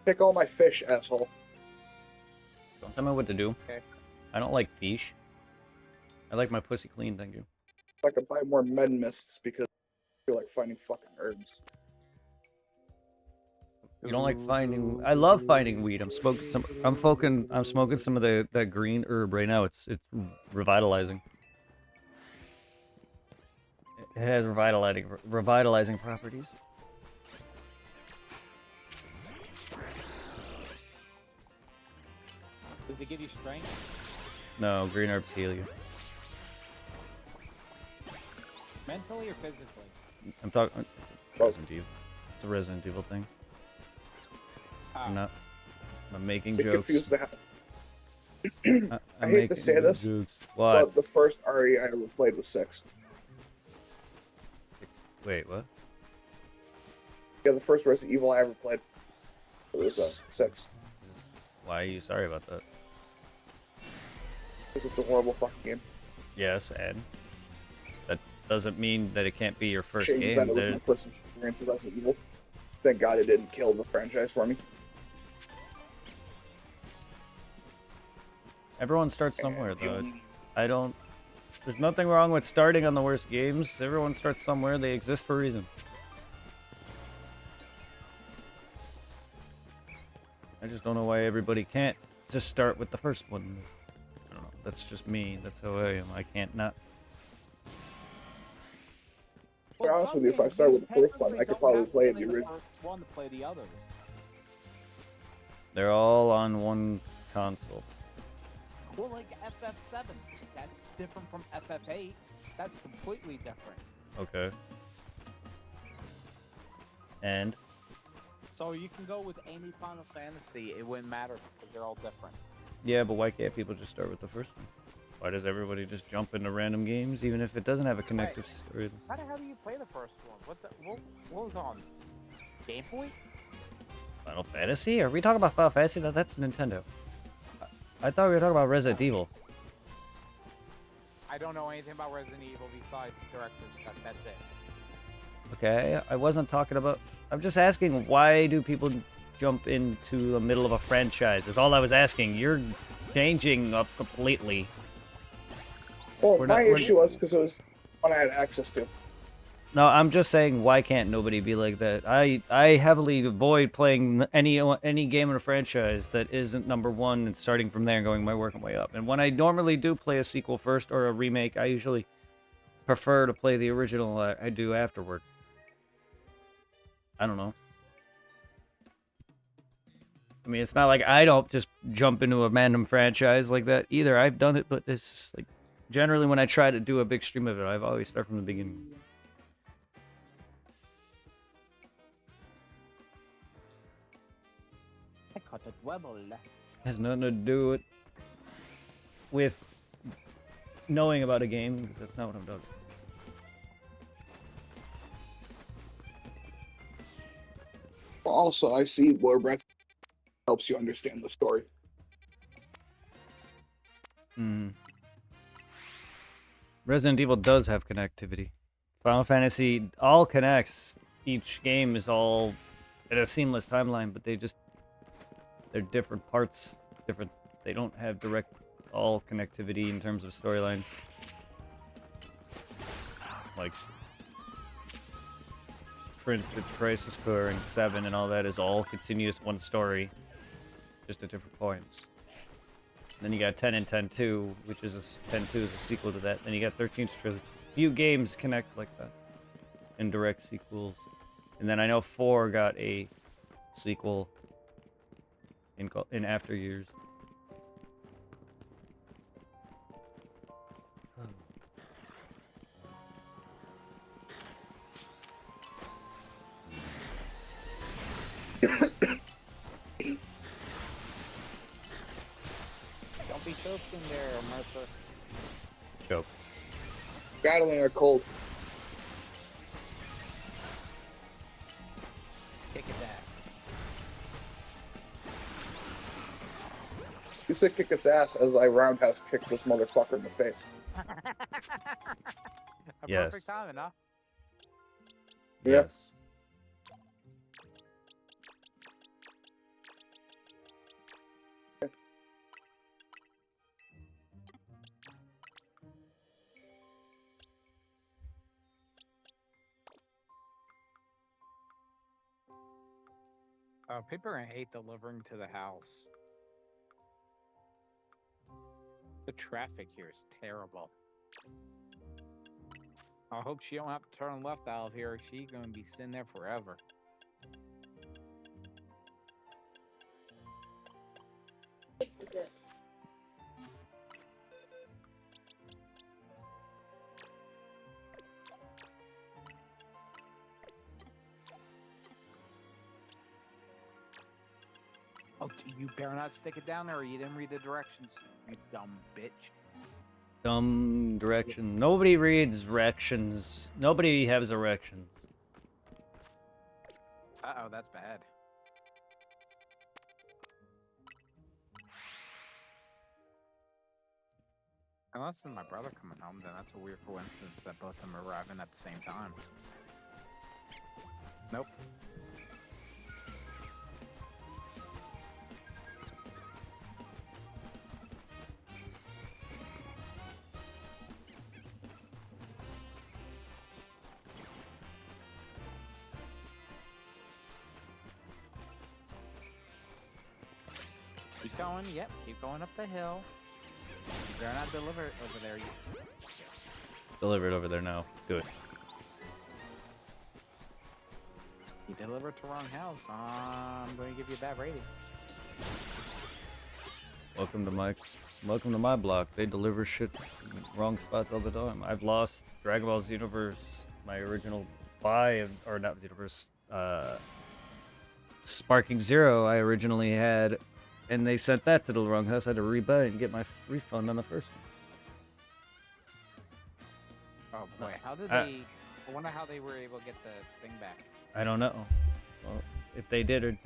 Pick all my fish, asshole. Don't tell me what to do. Okay. I don't like fish. I like my pussy clean, thank you. I could buy more med mists because I feel like finding fucking herbs. You don't like finding? I love finding weed. I'm smoking some. I'm smoking some of that green herb right now. It's revitalizing. It has revitalizing properties. Does it give you strength? No, green herbs heal you. Mentally or physically? I'm talking. It's a Resident Evil. It's a Resident Evil thing. Ah. I'm making Get jokes. confused that. I hate to say this, but the first RE I ever played was 6. Wait, what? Yeah, the first Resident Evil I ever played was 6. Why are you sorry about that? Because it's a horrible fucking game. Yes, and that doesn't mean that it can't be your first Shame game. that it was my first experience with Resident Evil. Thank God it didn't kill the franchise for me. Everyone starts somewhere, though. There's nothing wrong with starting on the worst games. Everyone starts somewhere. They exist for a reason. I just don't know why everybody can't just start with the first one. I don't know. That's just me. That's how I am. I can't not. To be honest with you, if I start with the first one, I could probably play the original. One to play the others. They're all on one console. Well, like FF7, that's different from FF8. That's completely different. Okay. And? So you can go with any Final Fantasy, it wouldn't matter because they're all different. Yeah, but why can't people just start with the first one? Why does everybody just jump into random games, even if it doesn't have a connective story? How the hell do you play the first one? What's that? What was on? Game Boy? Final Fantasy? Are we talking about Final Fantasy? That's Nintendo. I thought we were talking about Resident Evil. I don't know anything about Resident Evil besides Director's Cut. That's it. Okay, I wasn't talking about... I'm just asking, why do people jump into the middle of a franchise? That's all I was asking. You're changing up completely. Well, my issue was because it was one I had access to. No, I'm just saying, why can't nobody be like that? I heavily avoid playing any game in a franchise that isn't number one and starting from there and working my way up. And when I normally do play a sequel first or a remake, I usually prefer to play the original I do afterward. I don't know. I mean, it's not like I don't just jump into a random franchise like that either. I've done it, but it's just like, generally when I try to do a big stream of it, I've always start from the beginning. I caught a dwebble. Has nothing to do with knowing about a game, because that's not what I'm talking about. Also, I see where Breath helps you understand the story. Resident Evil does have connectivity. Final Fantasy all connects. Each game is all in a seamless timeline, but they're different parts. They don't have direct all connectivity in terms of storyline. Like, for instance, Crisis Core and 7 and all that is all continuous one story, just at different points. Then you got 10 and 10-2, which is 10-2 is a sequel to that. Then you got 13's Trilogy. Few games connect like that, in direct sequels. And then I know 4 got a sequel in after years. Don't be choked in there, Mercer. Choke. Battling a cold. Kick his ass. You said kick its ass as I roundhouse kick this motherfucker in the face. Yes. Perfect timing, huh? Yep. Yes. People are gonna hate delivering to the house. The traffic here is terrible. I hope she don't have to turn left out of here. She's gonna be sitting there forever. Oh, you better not stick it down there or you didn't read the directions, you dumb bitch. Dumb direction. Nobody reads directions. Nobody has erections. Uh-oh, that's bad. Unless it's my brother coming home, then that's a weird coincidence that both of them are arriving at the same time. Nope. Keep going, yep, keep going up the hill. You better not deliver it over there. Delivered over there now. Good. You delivered to wrong house. I'm going to give you a bad rating. Welcome to my block. They deliver shit in wrong spots all the time. I've lost Dragon Ball Xenoverse, my original buy, or not Xenoverse, Sparking Zero I originally had, and they sent that to the wrong house. I had to rebuy it and get my refund on the first one. Oh boy, how did they... I wonder how they were able to get the thing back. I don't know. Well, if they did or...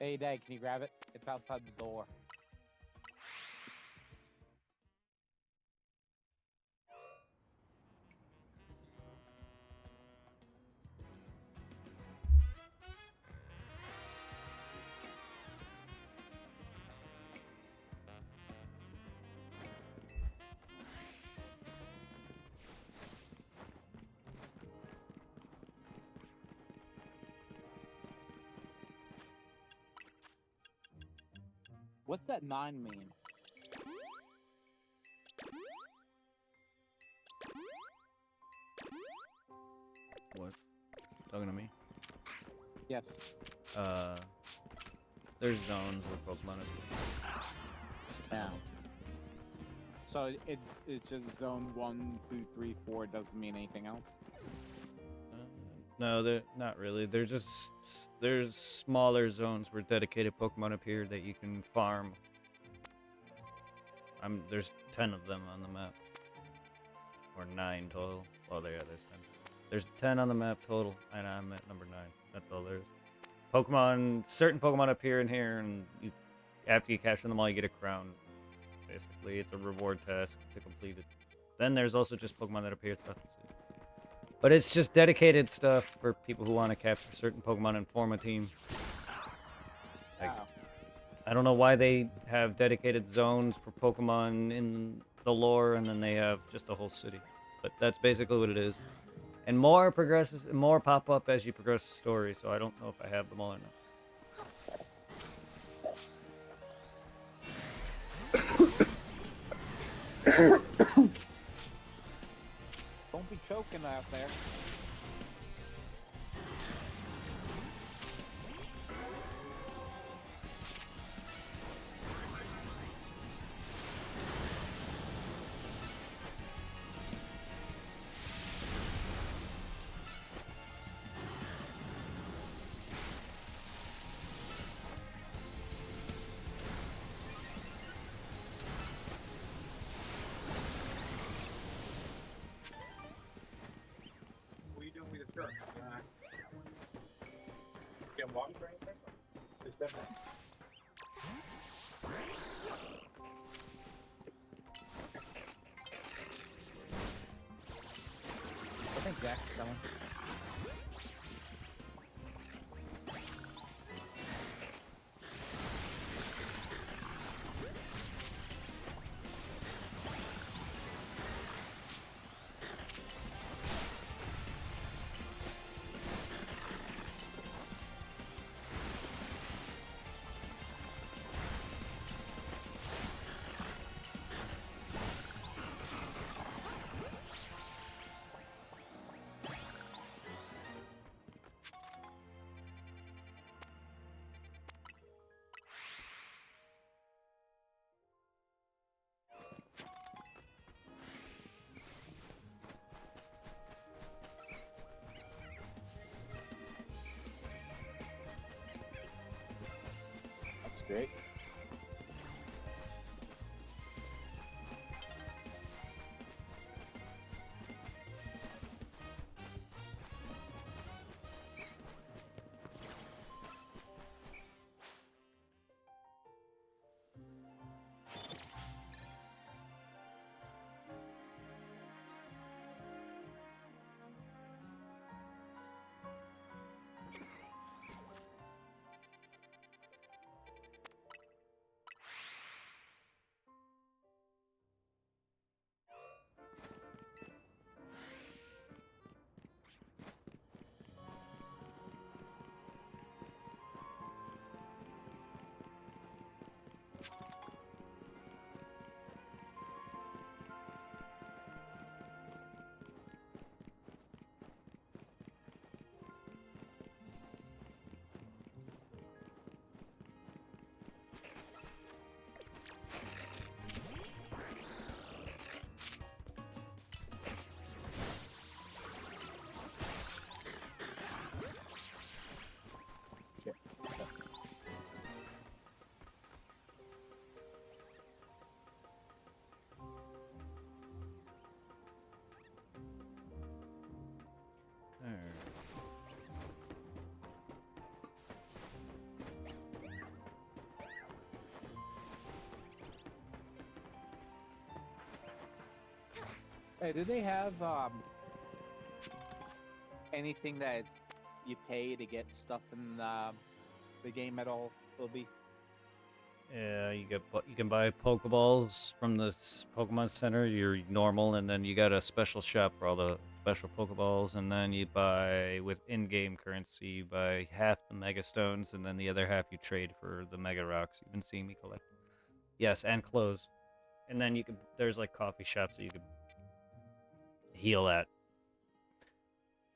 Hey, Dad, can you grab it? It's outside the door. What's that 9 mean? What? Talking to me? Yes. There's zones where Pokemon are. Yeah. So it's just zone 1, 2, 3, 4. Doesn't mean anything else. No, they're not really. There's smaller zones where dedicated Pokemon appear that you can farm. There's 10 of them on the map, or 9 total. Well, there's 10. There's 10 on the map total, and I'm at number 9. That's all there is. Certain Pokemon appear in here, and after you capture them all, you get a crown. Basically, it's a reward task to complete it. Then there's also just Pokemon that appear throughout the city. But it's just dedicated stuff for people who want to capture certain Pokemon and form a team. Like, Wow. I don't know why they have dedicated zones for Pokemon in the lore, and then they have just the whole city. But that's basically what it is. And more pop up as you progress the story, so I don't know if I have them all or not. Don't be choking out there. What are you doing with the truck? Getting water or anything? Just that. Dex going. That's great. Shit. Hey, do they have anything that you pay to get stuff in the game at all, Philby? Yeah, you can buy Pokeballs from the Pokemon Center. You're normal, and then you got a special shop for all the special Pokeballs, and then you buy with in-game currency. You buy half the Mega Stones, and then the other half you trade for the Mega Rocks. You've been seeing me collect. Yes, and clothes. And then there's like coffee shops that you could heal at.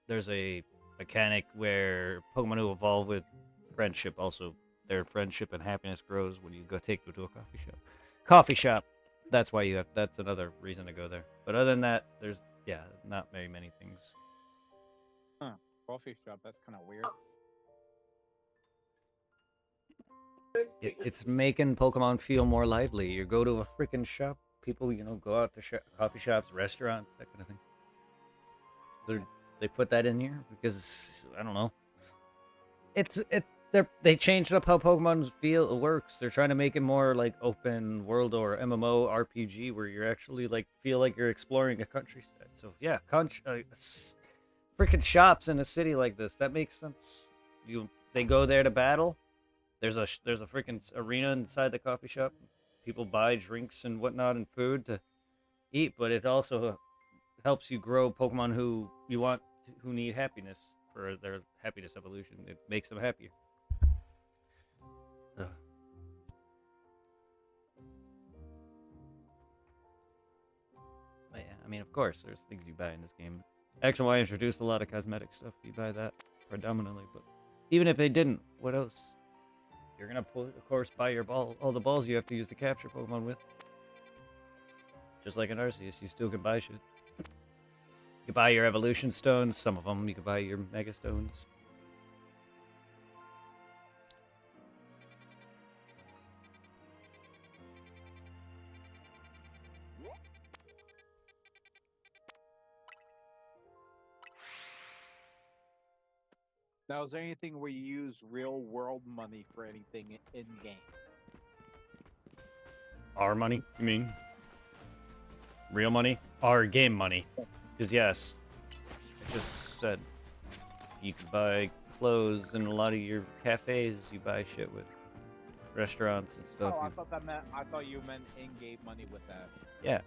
There's a mechanic where Pokemon who evolve with friendship also their friendship and happiness grows when you go take them to a coffee shop. Coffee shop. That's why that's another reason to go there. But other than that, there's not very many things. Huh. Coffee shop, that's kind of weird. It's making Pokemon feel more lively. You go to a freaking shop, people, go out to coffee shops, restaurants, that kind of thing. They put that in here because I don't know. They changed up how Pokemon works. They're trying to make it more like open world or MMO RPG where you're actually feel like you're exploring a countryside. So yeah, freaking shops in a city like this, that makes sense. They go there to battle. There's a freaking arena inside the coffee shop. People buy drinks and whatnot and food to eat, but it also helps you grow Pokemon who need happiness for their happiness evolution. It makes them happier. Ugh. But yeah, I mean, of course, there's things you buy in this game. X and Y introduced a lot of cosmetic stuff. You buy that predominantly, but even if they didn't, what else? You're gonna, of course, buy all the balls you have to use to capture Pokemon with. Just like in Arceus, you still can buy shit. You can buy your evolution stones, some of them. You can buy your mega stones. Now, is there anything where you use real world money for anything in game? Our money, you mean? Real money? Our game money. Because yes. just said. You can buy clothes in a lot of your cafes. You buy shit with restaurants and stuff. Oh, I thought you meant in-game money with that. Yeah.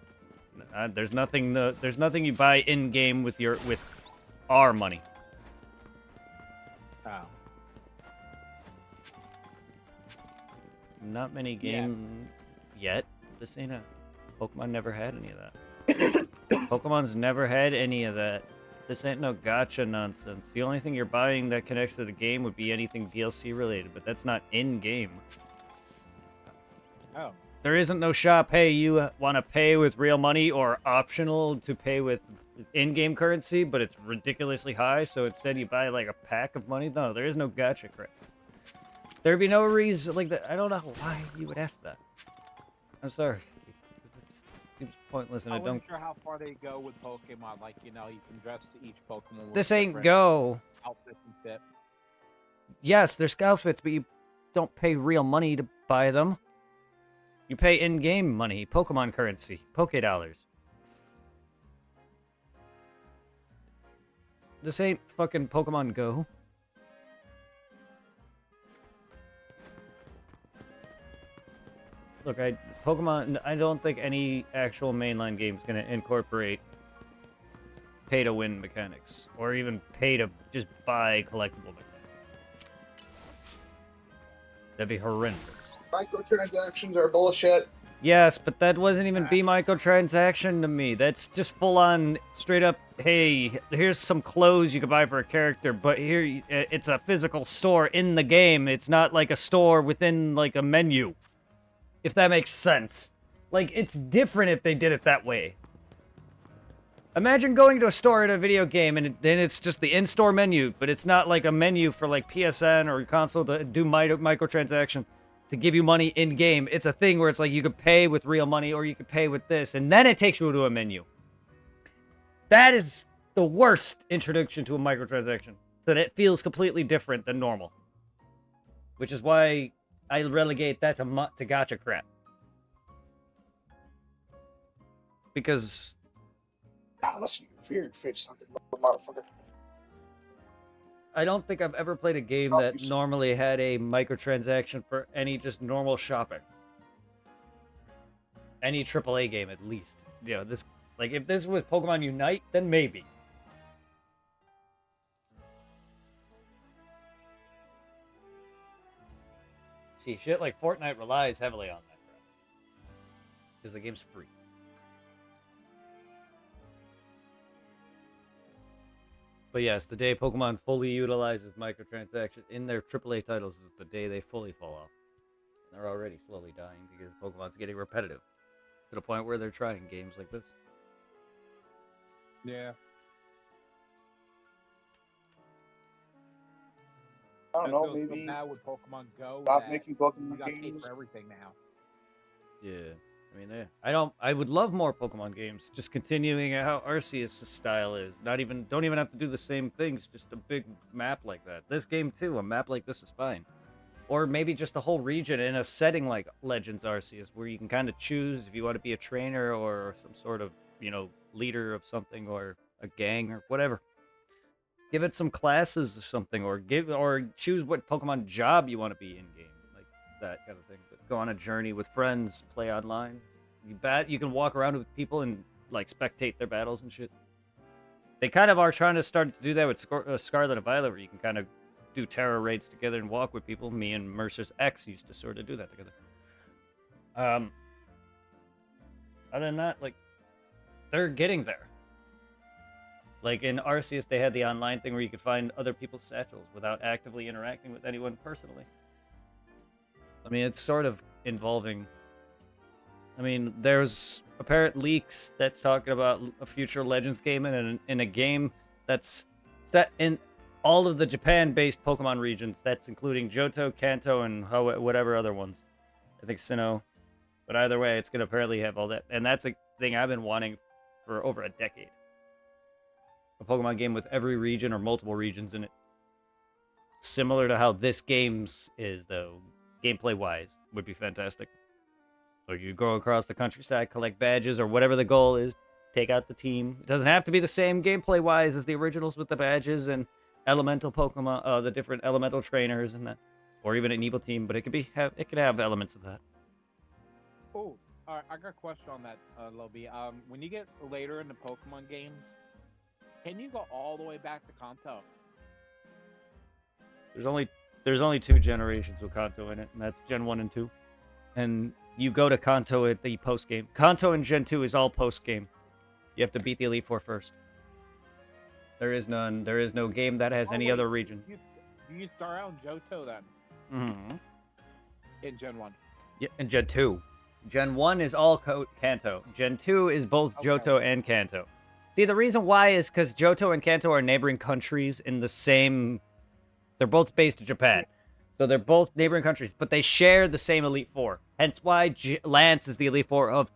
There's nothing. There's nothing you buy in game with our money. Oh. Not many game yet. This ain't a Pokemon. Never had any of that. Pokemon's never had any of that. This ain't no gacha nonsense. The only thing you're buying that connects to the game would be anything DLC related, but that's not in game. Oh. There isn't no shop. Hey, you want to pay with real money or optional to pay with in-game currency, but it's ridiculously high, so instead you buy like a pack of money? No, there is no gacha crap. There'd be no reason like that. I don't know why you would ask that. I'm sorry. It's pointless and I I wasn't don't. sure how far they go with Pokemon. Like, you know, you can dress each Pokemon with This ain't different Go. outfits and shit. Yes, there's outfits, but you don't pay real money to buy them. You pay in-game money, Pokemon currency, Poke Dollars. This ain't fucking Pokemon Go. Look, Pokemon, I don't think any actual mainline game is going to incorporate pay-to-win mechanics, or even pay to just buy collectible mechanics. That'd be horrendous. Microtransactions are bullshit. Yes, but that wasn't even be microtransaction to me. That's just full on straight up, hey, here's some clothes you could buy for a character, but here it's a physical store in the game. It's not like a store within like a menu. If that makes sense. Like, it's different if they did it that way. Imagine going to a store in a video game and then it's just the in-store menu, but it's not like a menu for like PSN or console to do microtransaction to give you money in-game. It's a thing where it's like you could pay with real money or you could pay with this, and then it takes you to a menu. That is the worst introduction to a microtransaction. That it feels completely different than normal. Which is why I relegate that to gacha crap. Because Unless you fear face something, motherfucker. I don't think I've ever played a game Oh, that normally had a microtransaction for any just normal shopping. Any AAA game, at least. You know, this, like, if this was Pokemon Unite, then maybe. See, shit like Fortnite relies heavily on that crap. Because the game's free. But yes, the day Pokemon fully utilizes microtransactions in their AAA titles is the day they fully fall off. And they're already slowly dying because Pokemon's getting repetitive. To the point where they're trying games like this. Yeah. I don't know, feel so maybe bad with Pokemon Go. stop that making you Pokemon got paid games. for everything now. Yeah. I mean, I would love more Pokemon games. Just continuing how Arceus' style is. Don't even have to do the same things. Just a big map like that. This game too, a map like this is fine. Or maybe just a whole region in a setting like Legends Arceus, where you can kind of choose if you want to be a trainer or some sort of, you know, leader of something or a gang or whatever. Give it some classes or something, or choose what Pokemon job you want to be in game, like that kind of thing. But go on a journey with friends, play online. You can walk around with people and like spectate their battles and shit. They kind of are trying to start to do that with Scarlet and Violet, where you can kind of do terror raids together and walk with people. Me and Mercer's ex used to sort of do that together. Other than that, like, they're getting there. Like in Arceus, they had the online thing where you could find other people's satchels without actively interacting with anyone personally. I mean, it's sort of involving. I mean, there's apparent leaks that's talking about a future Legends game in a game that's set in all of the Japan-based Pokemon regions. That's including Johto, Kanto, and whatever other ones. I think Sinnoh. But either way, it's going to apparently have all that. And that's a thing I've been wanting for over a decade. A Pokemon game with every region or multiple regions in it. Similar to how this game's is, though, gameplay-wise, would be fantastic. Or you go across the countryside, collect badges, or whatever the goal is, take out the team. It doesn't have to be the same gameplay wise as the originals with the badges and elemental Pokemon, the different elemental trainers and that, or even an evil team. But it could have elements of that. Oh, alright, I got a question on that, Lobby. When you get later in the Pokemon games, can you go all the way back to Kanto? There's only 2 generations with Kanto in it, and that's Gen 1 and 2. And you go to Kanto at the post game. Kanto in Gen 2 is all post game. You have to beat the Elite Four first. There is none. There is no game that has any other region. You start out in Johto then, Mm-hmm. in Gen 1. Yeah, and Gen 2. Gen 1 is all Kanto. Gen 2 is both Okay. Johto and Kanto. See, the reason why is because Johto and Kanto are neighboring countries in the same... They're both based in Japan. So they're both neighboring countries, but they share the same Elite Four. Hence why Lance is the Elite Four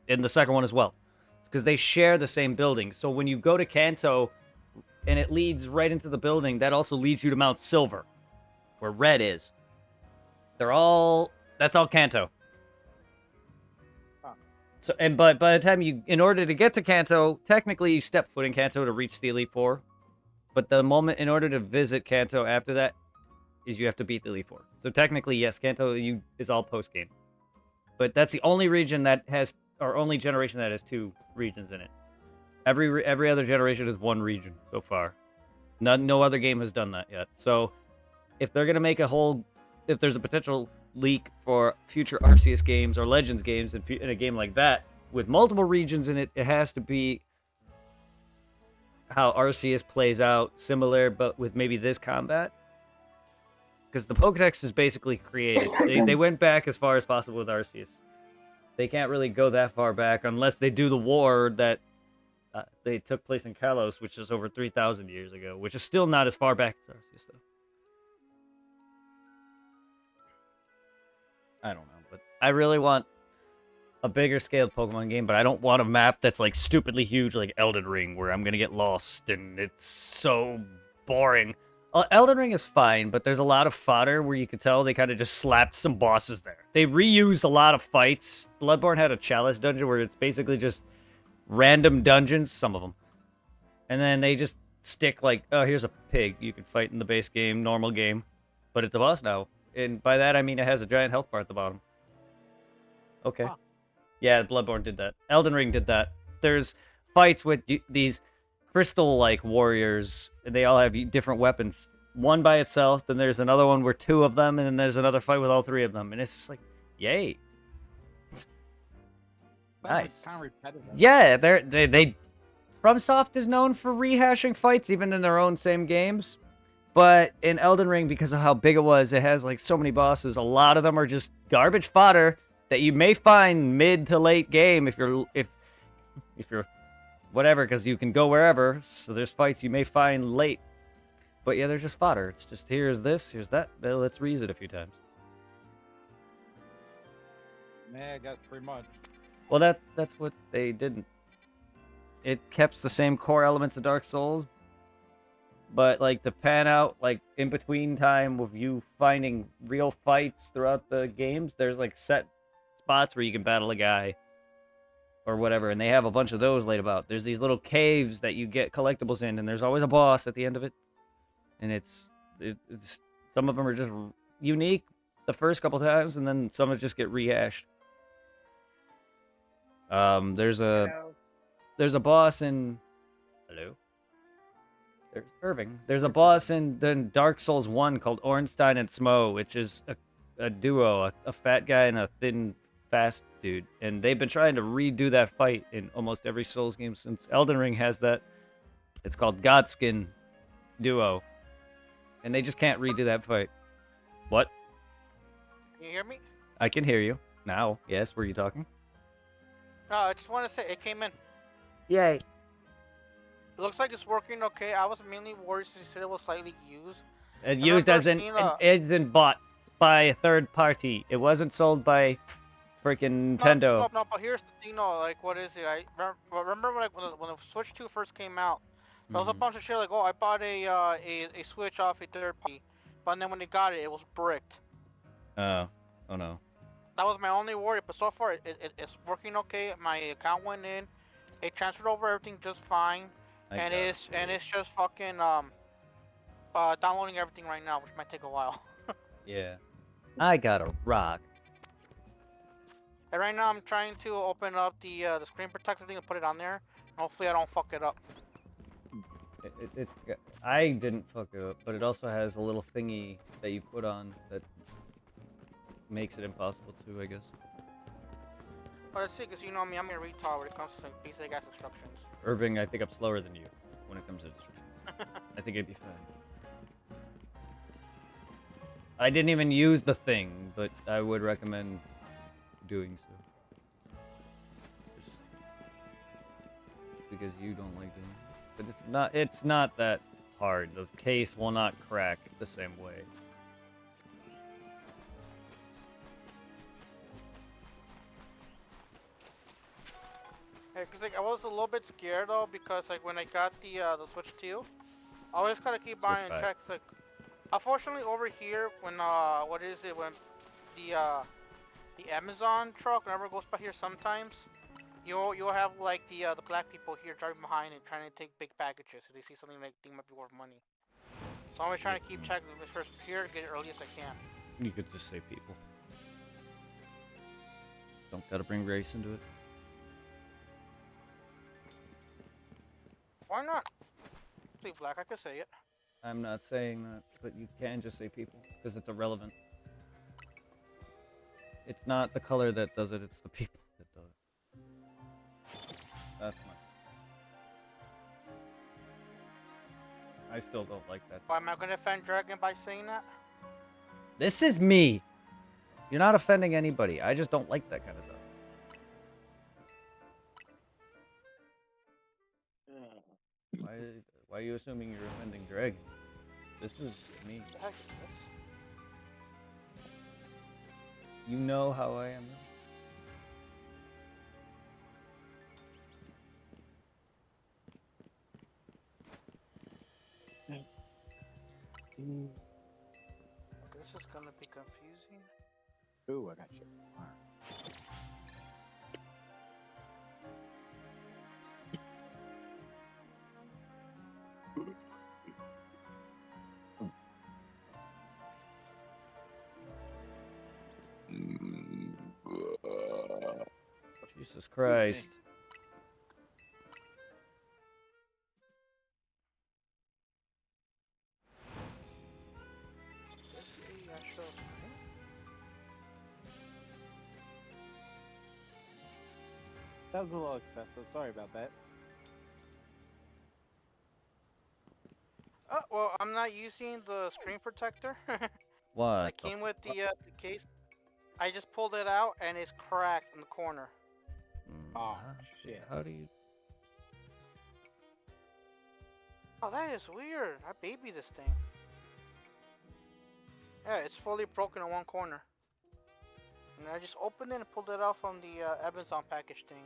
in the second one as well. It's because they share the same building. So when you go to Kanto and it leads right into the building, that also leads you to Mount Silver, where Red is. That's all Kanto. Huh. So, but by the time in order to get to Kanto, technically you step foot in Kanto to reach the Elite Four. But the moment, in order to visit Kanto after that, is you have to beat the Elite Four. So technically, yes, Kanto is all post game. But that's the only region that has, or only generation that has 2 regions in it. Every other generation is 1 region so far. No other game has done that yet. So if they're gonna make if there's a potential leak for future Arceus games or Legends games in a game like that with multiple regions in it, it has to be how Arceus plays out, similar, but with maybe this combat. Because the Pokedex is basically created. They went back as far as possible with Arceus. They can't really go that far back unless they do the war that they took place in Kalos, which is over 3,000 years ago, which is still not as far back as Arceus, though. I don't know, but I really want a bigger scaled Pokemon game, but I don't want a map that's like stupidly huge like Elden Ring, where I'm gonna get lost and it's so boring. Elden Ring is fine, but there's a lot of fodder where you could tell they kind of just slapped some bosses there. They reused a lot of fights. Bloodborne had a Chalice dungeon where it's basically just random dungeons, some of them. And then they just stick like, oh, here's a pig you can fight in the base game, normal game, but it's a boss now. And by that I mean it has a giant health bar at the bottom. Okay. Huh. Yeah, Bloodborne did that. Elden Ring did that. There's fights with these crystal-like warriors. They all have different weapons. One by itself, then there's another one where 2 of them, and then there's another fight with all 3 of them. And it's just like, yay. Nice. Kind of repetitive. Yeah, they FromSoft is known for rehashing fights, even in their own same games. But in Elden Ring, because of how big it was, it has like so many bosses. A lot of them are just garbage fodder that you may find mid to late game if you're whatever, because you can go wherever. So there's fights you may find late, but yeah, they're just fodder. It's just here's this, here's that. Well, let's reuse it a few times. Yeah, I guess pretty much. Well, that's what they didn't. It kept the same core elements of Dark Souls, but like to pan out like in between time with you finding real fights throughout the games, there's like set spots where you can battle a guy or whatever, and they have a bunch of those laid about. There's these little caves that you get collectibles in, and there's always a boss at the end of it. And it's some of them are just unique the first couple times, and then some of just get rehashed. There's a boss in hello. There's Irving. There's a boss in the Dark Souls 1 called Ornstein and Smo, which is a duo, a fat guy and a thin, fast dude. And they've been trying to redo that fight in almost every Souls game since Elden Ring has that. It's called Godskin Duo. And they just can't redo that fight. What? Can you hear me? I can hear you. Now. Yes, were you talking? No, I just want to say it came in. Yay. It looks like it's working okay. I was mainly worried since you said it was slightly used. And used as in, isn't bought by a third party. It wasn't sold by freaking Nintendo. No, but here's the thing, though. Like, what is it? I remember when the Switch 2 first came out. There was a bunch of shit like, oh, I bought a Switch off a third party, but then when they got it, it was bricked. Oh no. That was my only worry, but so far it's working okay. My account went in, It transferred over everything just fine, I and got it. it's just fucking downloading everything right now, which might take a while. Yeah. I got a rock. And right now I'm trying to open up the screen protector thing and put it on there. Hopefully I don't fuck it up. I didn't fuck it up, but it also has a little thingy that you put on that makes it impossible to, I guess. But let's see, because you know me, I'm a retard when it comes to basic ass instructions. Irving, I think I'm slower than you when it comes to instructions. I think it'd be fine. I didn't even use the thing, but I would recommend doing so. Just because you don't like doing it. But it's not that hard. The case will not crack the same way. Yeah, cause like I was a little bit scared though, because like when I got the Switch 2, I always gotta keep buying Switch 5. checks. Like, unfortunately over here when what is it when the Amazon truck whenever it goes by here sometimes, you'll have like the black people here driving behind and trying to take big packages. So they see something like think might be worth money. So I'm always trying to keep checking the first here, get it early as I can. You could just say people. Don't gotta bring race into it. Why not? See black, I could say it. I'm not saying that, but you can just say people, because it's irrelevant. It's not the color that does it, it's the people that do it. That's my... I still don't like that. Why am I gonna offend Dragon by saying that? This is me! You're not offending anybody, I just don't like that kind of stuff. Why are you assuming you're offending Dragon? This is me. What the heck is this? You know how I am. This is gonna be confusing. Ooh, I got you. Alright. Jesus Christ. Is this the actual screen? That was a little excessive. Sorry about that. Oh, well, I'm not using the screen protector. What? That came with the case. I just pulled it out and it's cracked in the corner. Oh, shit. How do you... Oh, that is weird. I baby this thing. Yeah, it's fully broken in one corner. And I just opened it and pulled it out from the Amazon package thing.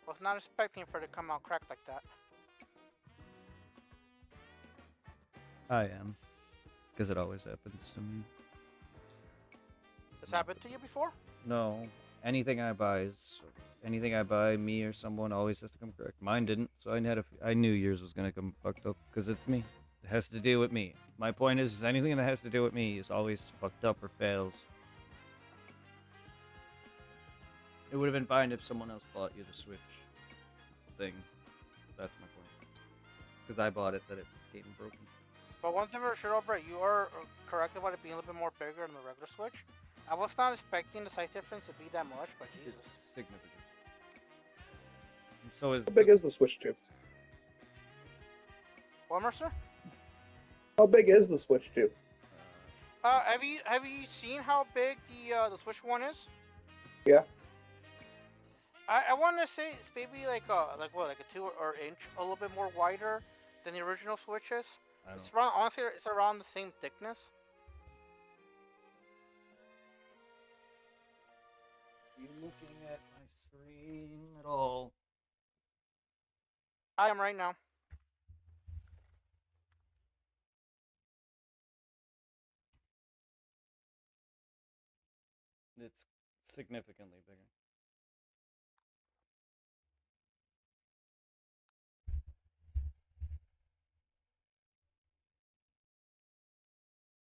Was not expecting for it to come out cracked like that. I am. Because it always happens to me. This happened to you before? No. Anything I buy is... Anything I buy, me or someone, always has to come correct. Mine didn't, so I knew yours was gonna come fucked up, because it's me. It has to do with me. My point is anything that has to do with me is always fucked up or fails. It would have been fine if someone else bought you the Switch thing. That's my point. It's because I bought it that it came broken. But one thing for sure, Albert, you are correct about it being a little bit more bigger than the regular Switch. I was not expecting the size difference to be that much, but Jesus. It's significant. And so is... How big is the Switch 2? What, Mercer? How big is the Switch 2? Have you seen how big the Switch one is? Yeah. I want to say it's maybe like a 2 or inch, a little bit more wider than the original Switches. I It's don't... around, honestly, it's around the same thickness. Are you looking at my screen at all? I am right now. It's significantly bigger.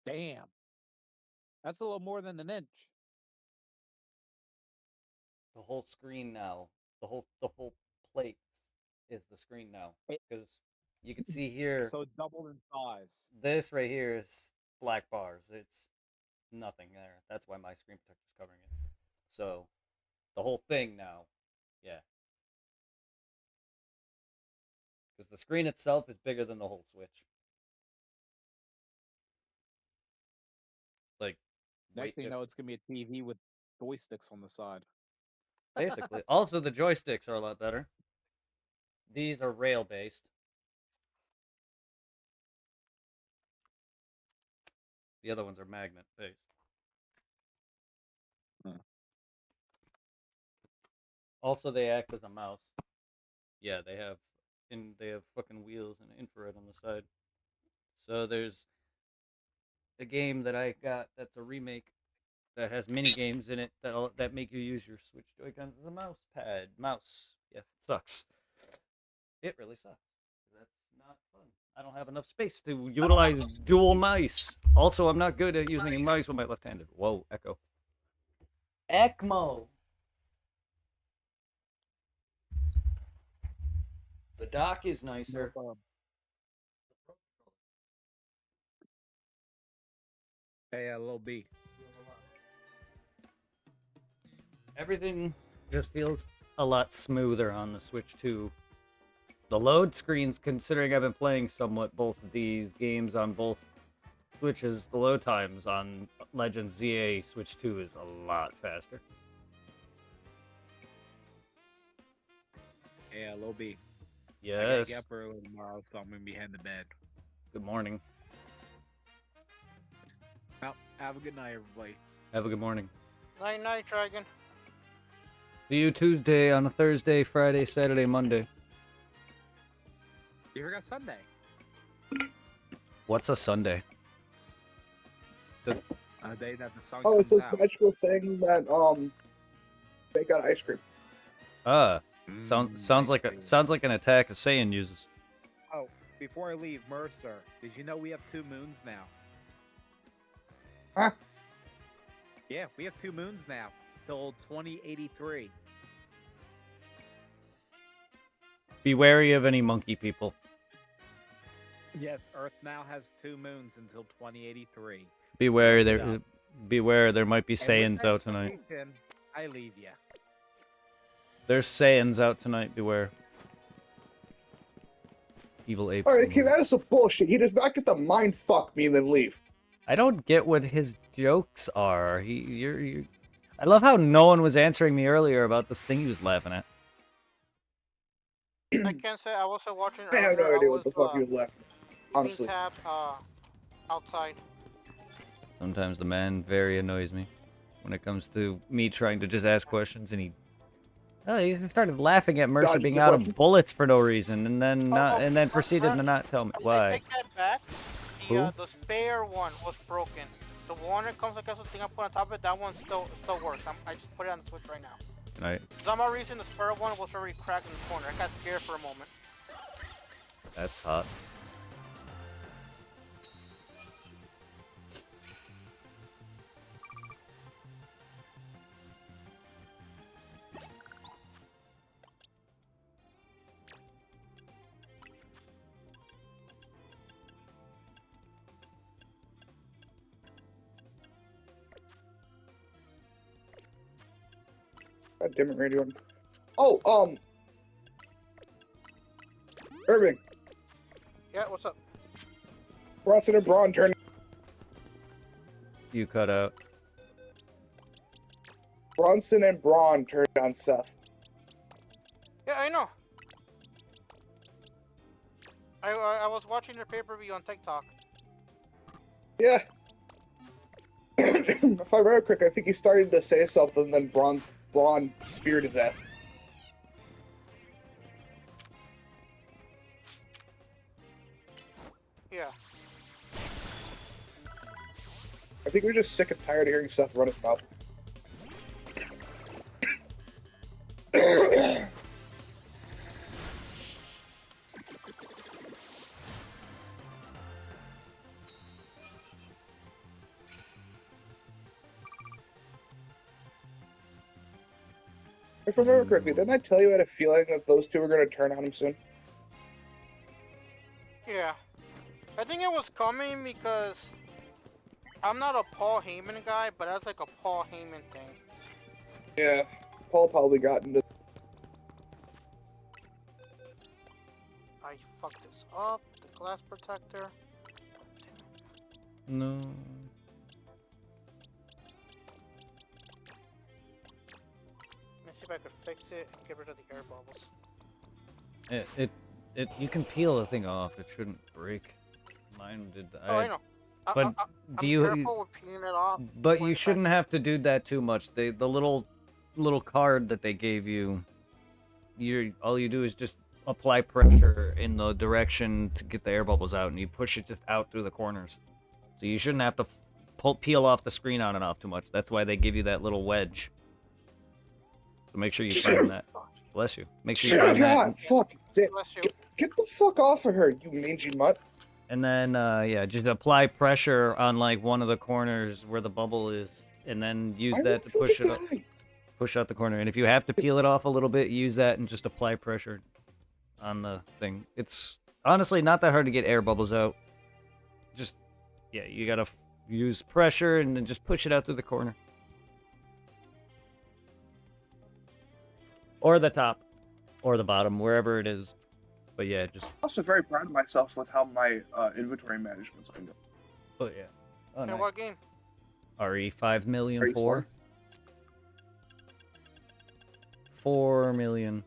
Damn. That's a little more than an inch. The whole screen now, the whole plate is the screen now. It- Because you can see here, So it doubled in size. this right here is black bars. It's nothing there. That's why my screen protector's covering it. So the whole thing now, yeah. Because the screen itself is bigger than the whole Switch. Like, Next thing you if- know, it's gonna be a TV with joysticks on the side. basically. Also, the joysticks are a lot better. These are rail based. The other ones are magnet based. Hmm. Also, they act as a mouse. Yeah, they have fucking wheels and infrared on the side. So there's a game that I got that's a remake that has mini games in it that make you use your Switch Joy-Cons as a mouse. Yeah, it sucks. It really sucks. That's not fun. I don't have enough space to utilize dual mice. Also, I'm not good at using a mouse with my left-handed. Whoa, echo. ECMO. The dock is nicer. Hey, little B. Everything just feels a lot smoother on the Switch 2. The load screens, considering I've been playing somewhat both of these games on both Switches, the load times on Legends ZA Switch 2 is a lot faster. Hey, little B. I gotta Yes. get up early tomorrow, so I'm gonna be heading to bed. Good morning. Well, have a good night, everybody. Have a good morning. Night night, Dragon. See you Tuesday on a Thursday, Friday, Saturday, Monday. You forgot Sunday. What's a Sunday? A day that the sun Oh, it's comes this out. magical thing that make out ice cream. Ah, sounds like an attack a Saiyan uses. Oh, before I leave, Mercer, did you know we have 2 moons now? Huh? Yeah, we have 2 moons now. Till 2083. Be wary of any monkey people. Yes, Earth now has 2 moons until 2083. Beware Look it there. up. Beware, there might be And with Saiyans that out tonight. information, I leave ya. There's Saiyans out tonight. Beware. Evil ape. Alright, okay, that is some bullshit. He does not get to mind fuck me and then leave. I don't get what his jokes are. You're. I love how no one was answering me earlier about this thing he was laughing at. I can't say I wasn't watching I have earlier. no idea I what the fuck he was laughing at. being Honestly. tapped outside. Sometimes the man very annoys me when it comes to me trying to just ask questions, and he started laughing at Mercer Dodges being the out of question. bullets for no reason, and then proceeded to I not tell me why. take that back. Who? The spare one was broken. The one that comes like as a thing I put on top of it, that one still works. I just put it on the Switch right now. Right, For some odd reason, the spare one was already cracked in the corner. I got scared for a moment. that's hot. God damn it, Randy Orton. Oh, Irving, Yeah, what's up? Bronson and Braun turned. You cut out. Bronson and Braun turned on Seth. Yeah, I know. I was watching their pay-per-view on TikTok. Yeah. If I remember correctly, I think he started to say something, then Braun speared his ass. Yeah. I think we're just sick and tired of hearing Seth run his mouth. If I remember correctly, didn't I tell you I had a feeling that those two were going to turn on him soon? Yeah. I think it was coming because I'm not a Paul Heyman guy, but that's like a Paul Heyman thing. Yeah. Paul probably got into. I fucked this up. The glass protector. No. Let me see if I could fix it and get rid of the air bubbles. You can peel the thing off. It shouldn't break. Mine did. Oh, I know. But I'm do you? careful with peeling it off. But when you it's shouldn't have to do that too much. The little card that they gave you, all you do is just apply pressure in the direction to get the air bubbles out, and you push it just out through the corners. So you shouldn't have to peel off the screen on and off too much. That's why they give you that little wedge. So make sure you find that. Bless you. Make sure you find that. God, fuck. Bless you. Get the fuck off of her, you mangy mutt. And then, yeah, just apply pressure on like one of the corners where the bubble is, and then use Why that won't to you push just it up, die? push out the corner. And if you have to peel it off a little bit, use that and just apply pressure on the thing. It's honestly not that hard to get air bubbles out. Just, yeah, you gotta use pressure and then just push it out through the corner. Or the top, or the bottom, wherever it is. But yeah, just, I'm also very proud of myself with how my inventory management's been going. oh yeah. Oh, In nice. what game? RE 5 million RE4? 4. 4 million.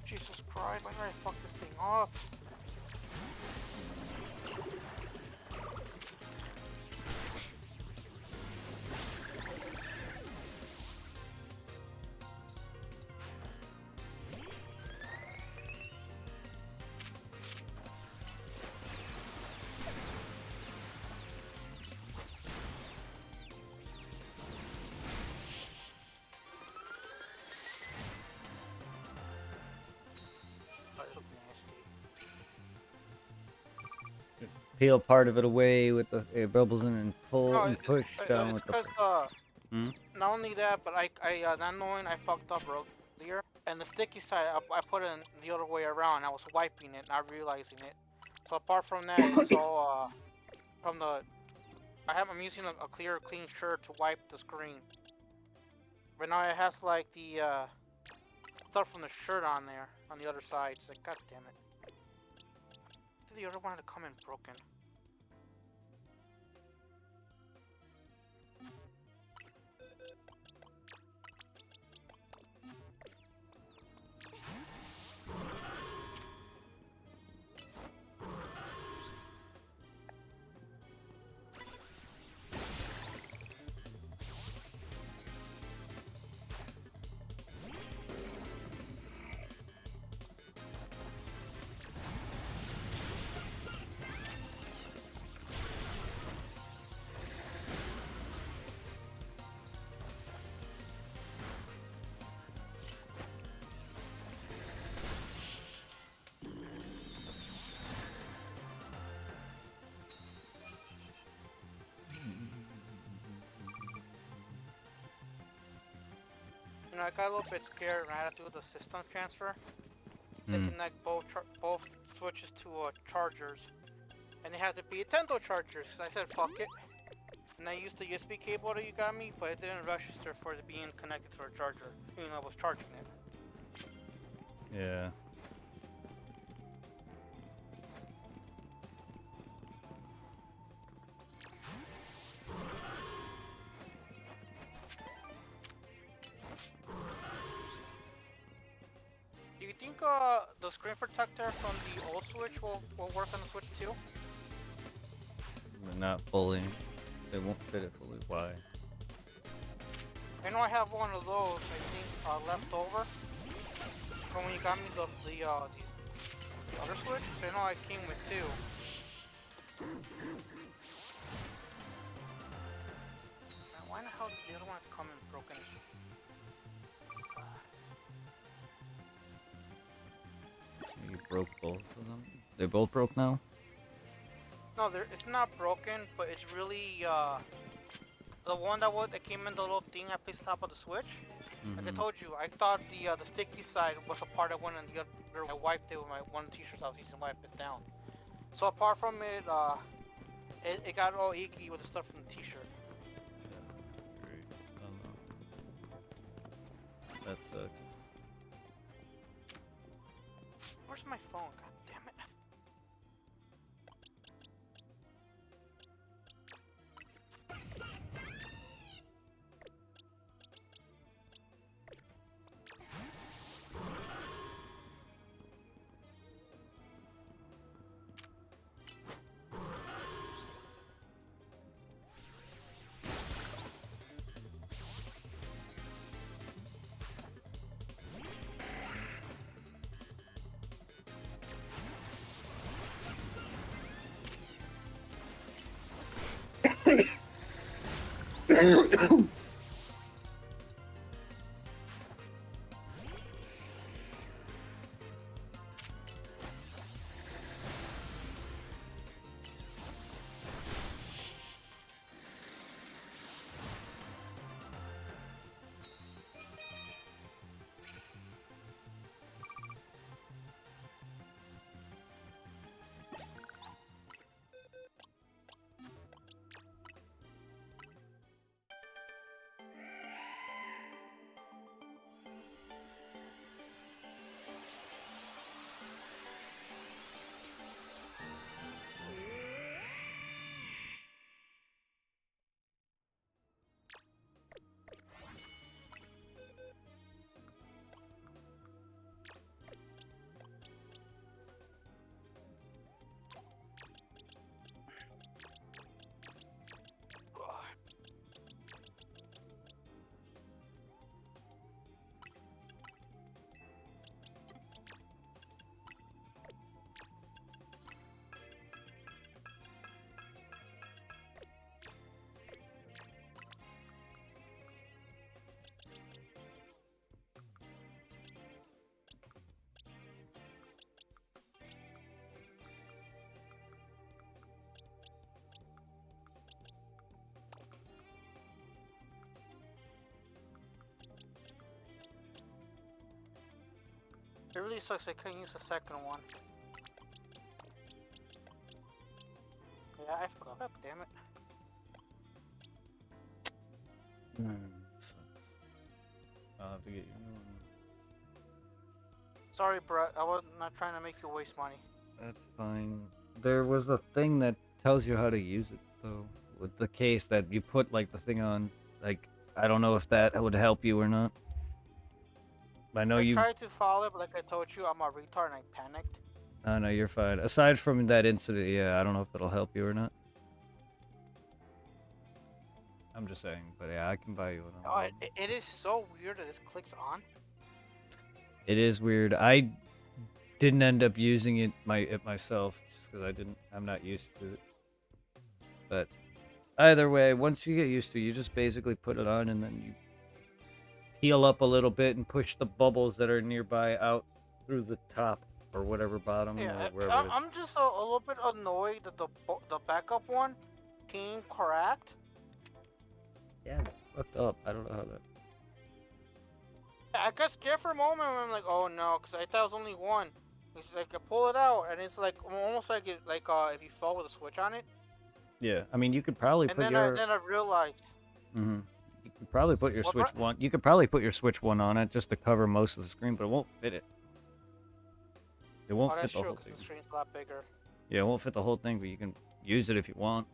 Jesus Christ, why did I fuck this thing up? That looked nasty. Peel part of it away with the air bubbles in and pull No, and push down it's with the. because Hmm? not only that, but I not knowing I fucked up earlier, and the sticky side I put it the other way around. I was wiping it, not realizing it. So apart from that, it's all from the. I'm using a clear, clean shirt to wipe the screen. But now it has like the stuff from the shirt on there on the other side. It's like, god damn it. The other one had to come in broken. know, I got a little bit scared when I had to do the system transfer. They Hmm. connect both switches to chargers, and they had to be Nintendo chargers. Cause I said fuck it, and I used the USB cable that you got me, but it didn't register for it being connected to a charger. You know, I was charging it. Yeah. Do you think the screen protector from the old Switch will work on the Switch too? But not fully. They won't fit it fully. Why? I know I have one of those. I think left over from when you got me the other Switch. So I know I came with two. Man, why the hell did the other one have to come in broken? You broke both of them? They're both broke now? No, it's not broken, but it's really the one that came in the little thing I placed on top of the Switch. Like I Mhm. told you, I thought the sticky side was a part that went in the other. I wiped it with my one of the t-shirts I was using to wipe it down. So apart from it, it got all icky with the stuff from the t-shirt. Great. I don't know. That sucks. Where's my phone? God damn it. It really sucks I couldn't use the second one. Yeah, I forgot. God damn it. Sucks. I'll have to get you a new one. Sorry, Brett. I was not trying to make you waste money. That's fine. There was a thing that tells you how to use it, though. With the case that you put, like, the thing on. Like, I don't know if that would help you or not. I know you... tried to follow it, but like I told you, I'm a retard and I panicked. No, you're fine. Aside from that incident, yeah, I don't know if that'll help you or not. I'm just saying, but yeah, I can buy you another Oh, one. it is so weird that this clicks on. It is weird. I didn't end up using it myself just because I'm not used to it. But either way, once you get used to it, you just basically put it on and then you heal up a little bit and push the bubbles that are nearby out through the top or whatever bottom or wherever it is. I'm just a little bit annoyed that the backup one came cracked. Yeah, it's fucked up. I don't know how that... I got scared for a moment and I'm like, oh no, because I thought it was only one. It's like I pull it out and it's like almost like if you fell with a switch on it. Yeah, I mean, you could probably And put then your. I realized. You could probably put your What, Switch bro? one. You could probably put your Switch one on it just to cover most of the screen, but it won't fit it. It won't Oh, fit that's the true whole because thing. the screen's a lot bigger. Yeah, it won't fit the whole thing, but you can use it if you want.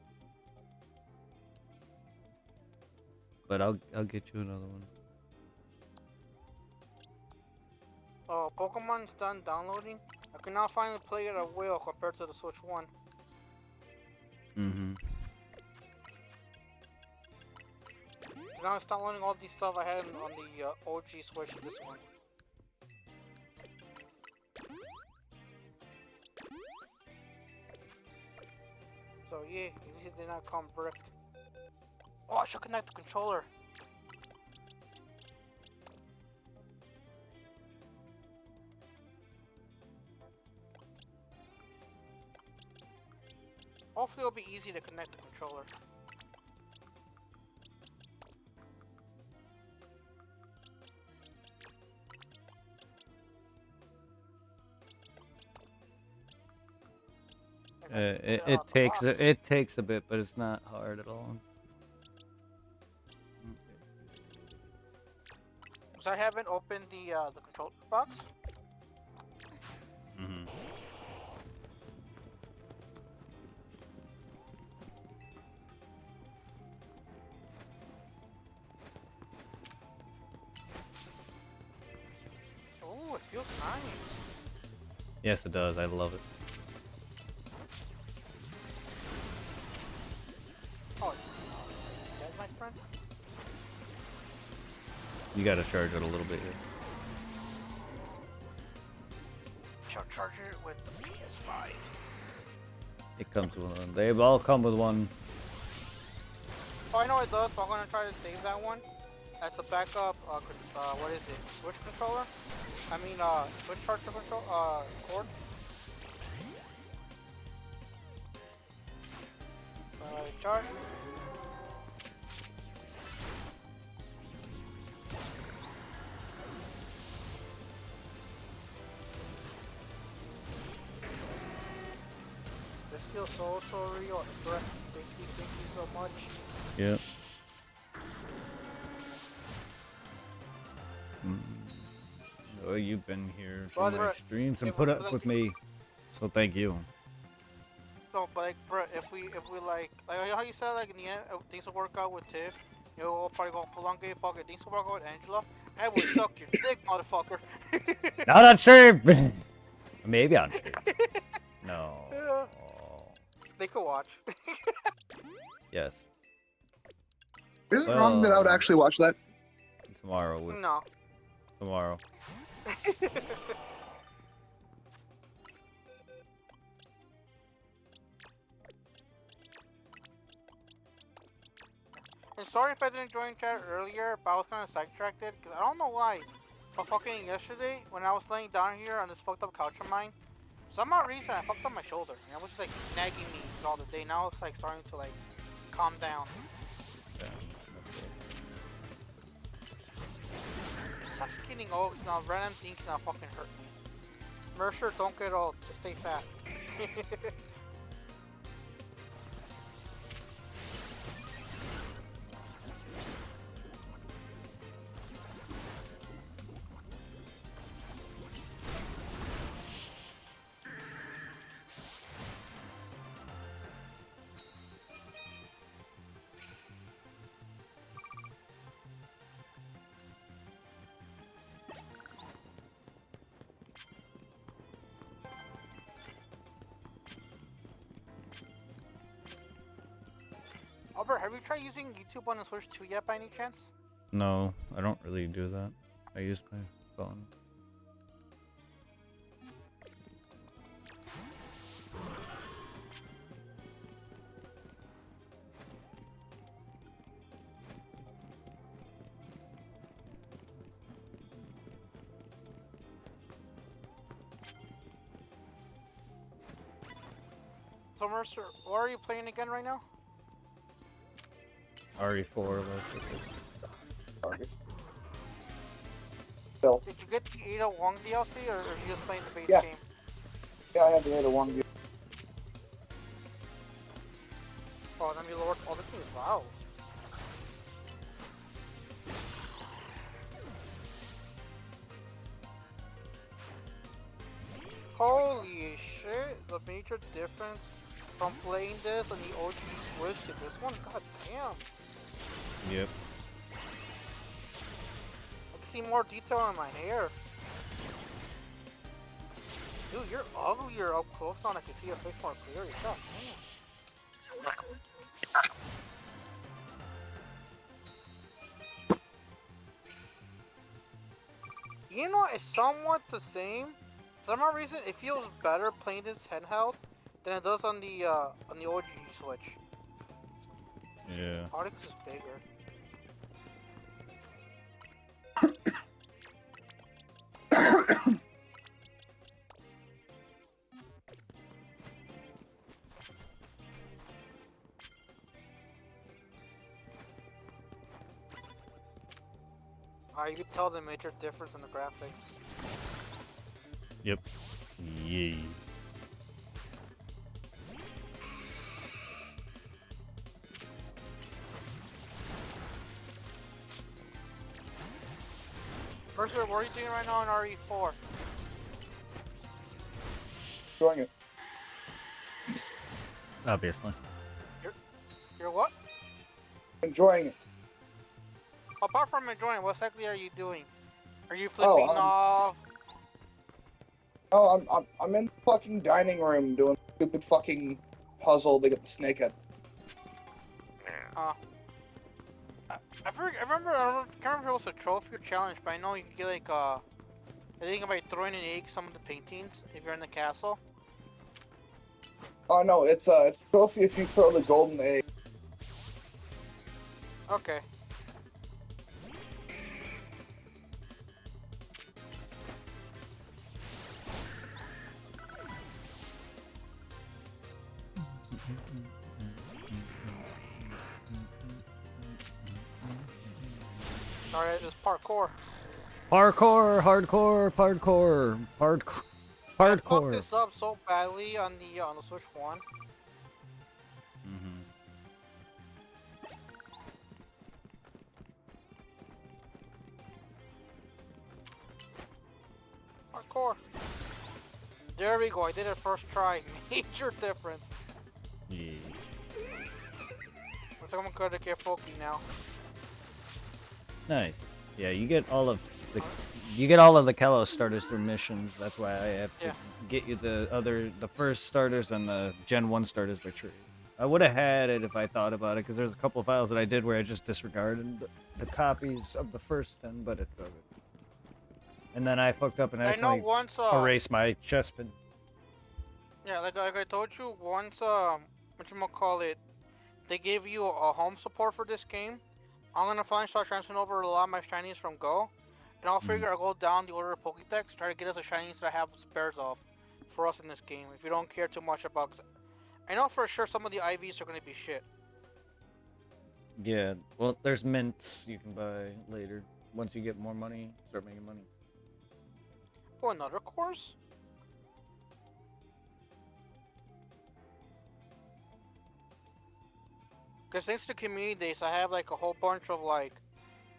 But I'll get you another one. Oh, Pokemon's done downloading. I can now finally play it at will compared to the Switch One. Now it's downloading all these stuff I had on the OG Switch. This one. So yeah, at least it did not come bricked. Oh, I should connect the controller. Hopefully it'll be easy to connect the controller. It takes a bit, but it's not hard at all. So I haven't opened the controller box. Oh, it feels nice. Yes, it does. I love it. Oh, that's my friend. You gotta charge it a little bit here. Shall charge it with the PS5. It comes with one. They all come with one. Oh, I know it does, but I'm gonna try to save that one. As a backup, what is it? Switch controller? I mean, Switch charger control, cord. Charge. This feels so real. Thank you so much. Yep. Oh, you've been here to Brother, my streams and if put we up like- with me, so thank you. No, but like, bro, if we like how you said, like in the end, things will work out with Tiff. You know, we'll probably go full on gay fuck it. Things will work out with Angela. I will suck your dick, motherfucker. Not on stream. Maybe on stream. No. Yeah. They could watch. Yes. Is it wrong that I would actually watch that? Tomorrow. No. Tomorrow. And sorry if I didn't join chat earlier, but I was kind of sidetracked because I don't know why. But fucking yesterday, when I was laying down here on this fucked up couch of mine, for some odd reason I fucked up my shoulder. And it was just like nagging me all the day. Now it's like starting to like calm down. Yeah. Sucks getting old 'cause now random things now fucking hurt me. Mercer, don't get old. Just stay fat. Albert, have you tried using YouTube on the Switch 2 yet by any chance? No, I don't really do that. I use my phone. So Mercer, what are you playing again right now? RE4. Like, August. Still. Did you get the Ada Wong DLC, or are you just playing the base Yeah. game? Yeah, I have the Ada Wong. Oh, let me lower. Oh, this thing is loud. Holy shit! The major difference from playing this on the OG Switch to this one, god damn. Yep. I can see more detail in my hair. Dude, you're uglier up close now. I can see your face more clearly. God damn. You know, it's somewhat the same. For some reason, it feels better playing this handheld than it does on the OG Switch. Yeah. Arctic is bigger. You can tell the major difference in the graphics. Yep. Yay. Mercer, what are you doing right now in RE4? Enjoying it. Obviously. You're what? Enjoying it. Apart from enjoying, what exactly are you doing? Are you flipping off? Oh, I'm in the fucking dining room doing stupid fucking puzzle to get the snake head. I remember, I can't remember if it was a trophy or challenge, but I know you can get like, I think by throwing an egg some of the paintings if you're in the castle. Oh no, it's a trophy if you throw the golden egg. Okay. Alright, it's parkour. Parkour, hardcore, hardcore, hardcore, I fucked hardcore. this up so badly on the Switch 1. Mm-hmm. Parkour. There we go, I did it first try. Major difference. Yeah. Looks like I'm gonna get Pokey now. Nice. Yeah, you get all of the Kalos starters through missions. That's why I have to Yeah. get you the first starters and the Gen 1 starters for tree. I would have had it if I thought about it, because there's a couple of files that I did where I just disregarded the copies of the first 10, but it's okay. And then I fucked up and I know accidentally once erased my chest pin. yeah, like I told you, once whatchamacallit, they gave you a home support for this game. I'm gonna finally start transferring over a lot of my shinies from Go. And I'll figure I'll go down the order of Pokédex, try to get us the shinies that I have spares of for us in this game, if you don't care too much about. I know for sure some of the IVs are gonna be shit. Yeah, well, there's mints you can buy later. Once you get more money, start making money. Oh, another course? Because thanks to community days, I have like a whole bunch of like,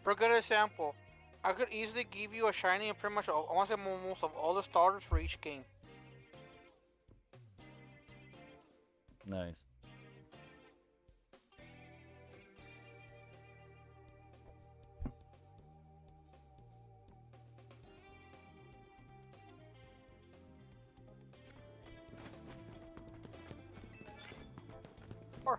for a good example, I could easily give you a shiny and pretty much, I want to say most of all the starters for each game. Nice. Or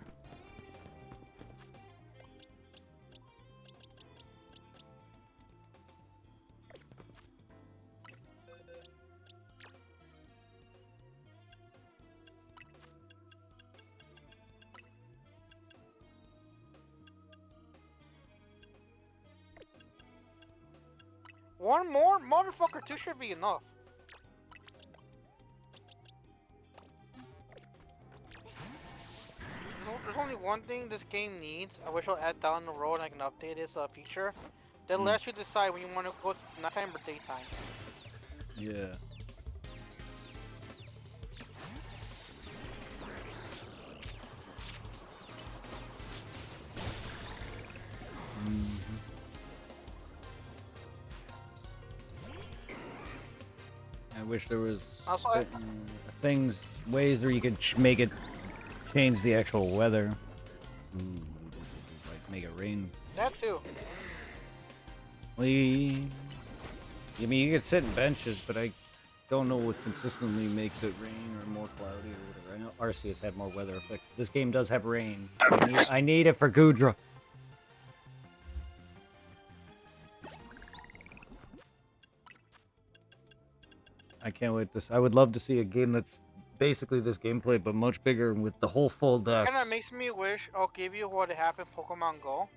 one more? Motherfucker, two should be enough. There's only one thing this game needs. I wish I'll add down the road and I can update this feature. That lets you decide when you want to go nighttime or daytime. Yeah. I wish there was Also, ways where you could make it change the actual weather. Like make it rain. that too. I mean, you could sit in benches, but I don't know what consistently makes it rain or more cloudy or whatever. I know Arceus had more weather effects. This game does have rain. I need it for Gudra. I can't wait to. I would love to see a game that's basically this gameplay, but much bigger with the whole full decks. Kinda makes me wish I'll give you what happened in Pokemon Go.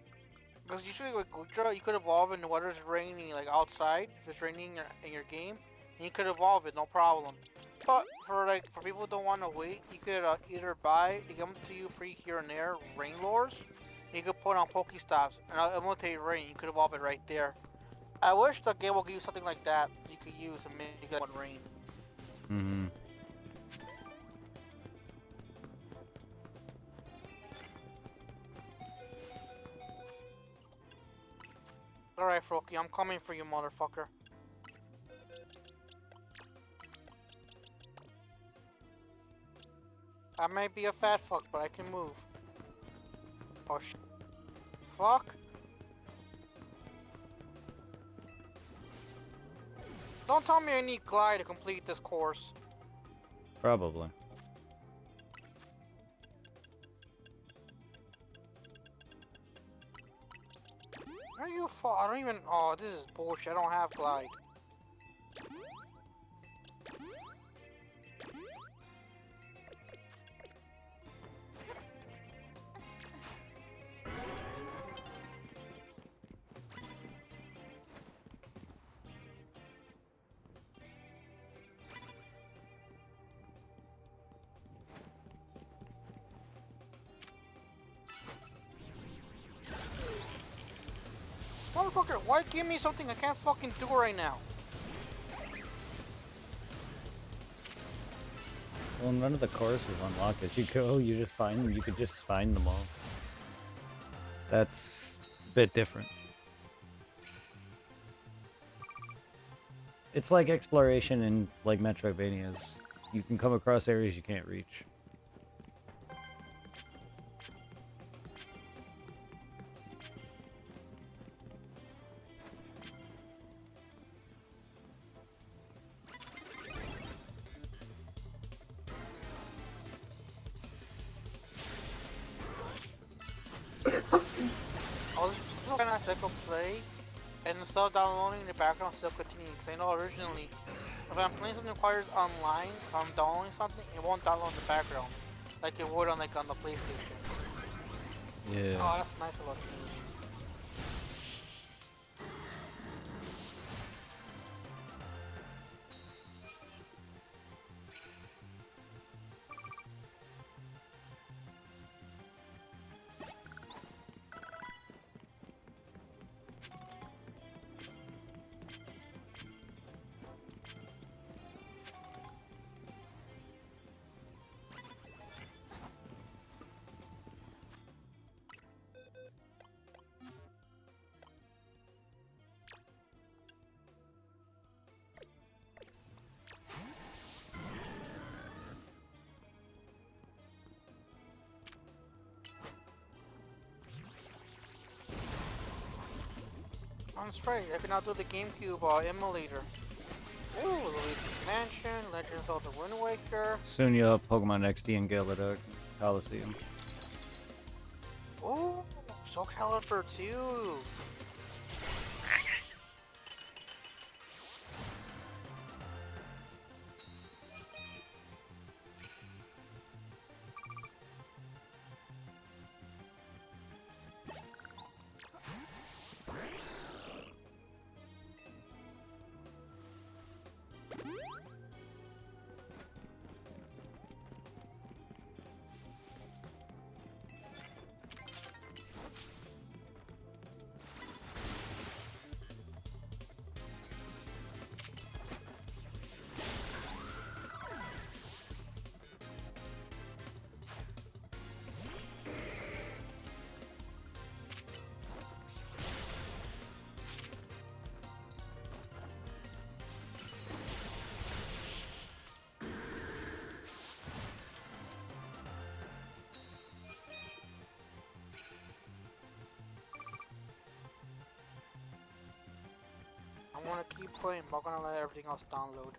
Because usually with Gudra, you could evolve in the weather's raining, like outside, if it's raining in your game, and you could evolve it, no problem. But for people who don't want to wait, you could either buy, they come to you free here and there, rain lures. You could put on Pokestops, and it'll imitate rain. You could evolve it right there. I wish the game will give you something like that you could use and make it one rain. Mm-hmm. Alright, Froakie, I'm coming for you, motherfucker. I might be a fat fuck, but I can move. Oh sh. Fuck. Don't tell me I need Glide to complete this course. Probably. Where are you I don't even. Oh, this is bullshit. I don't have Glide. Motherfucker, why give me something I can't fucking do right now? Well, none of the courses unlock as you go. You just find them. You could just find them all. That's a bit different. It's like exploration in like Metroidvanias. You can come across areas you can't reach. I was trying to cycle play, and instead of downloading in the background, still continuing. Because I know originally, if I'm playing something that requires online, if I'm downloading something, it won't download in the background, like it would on the PlayStation. Yeah. Oh, that's nice of looking. I'm straight. I can now do the GameCube emulator. Ooh, Luigi's Mansion, Legends of the Wind Waker. Soon you'll have Pokemon XD and Gyarados Coliseum. Ooh, Soul Calibur 2. I'm gonna keep playing, but I'm gonna let everything else download.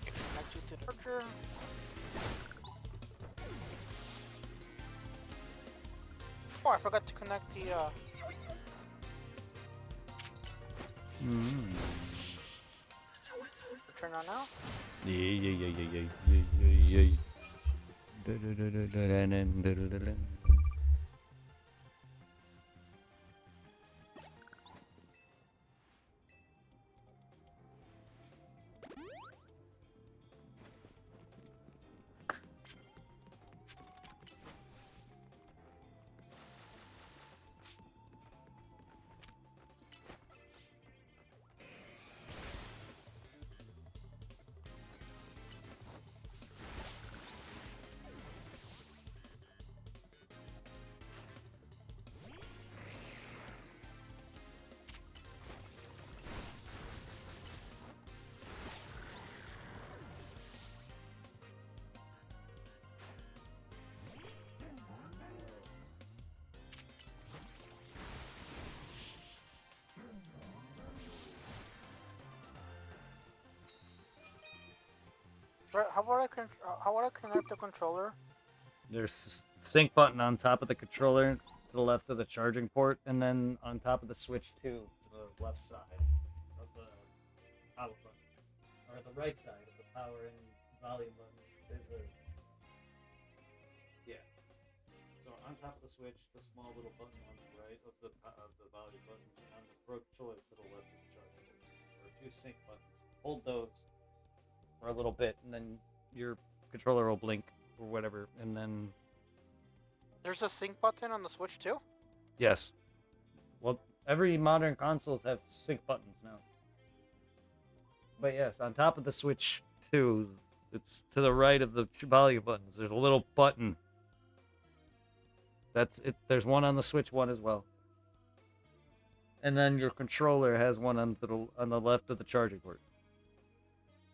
Connect you to the charger. Oh, I forgot to connect the turn on now. Yeah. Right, how would I connect the controller? There's a sync button on top of the controller to the left of the charging port, and then on top of the Switch 2 to the left side of the power button, or the right side of the power and volume buttons. There's a So on top of the Switch, the small little button on the right of the volume buttons, and on the Pro controller to the left of the charging port. There are two sync buttons. Hold those for a little bit, and then your controller will blink or whatever, and then There's a sync button on the Switch too? yes. Well, every modern consoles have sync buttons now. But yes, on top of the Switch 2, it's to the right of the volume buttons. There's a little button. That's it. There's one on the Switch 1 as well. And then your controller has one on the left of the charging port.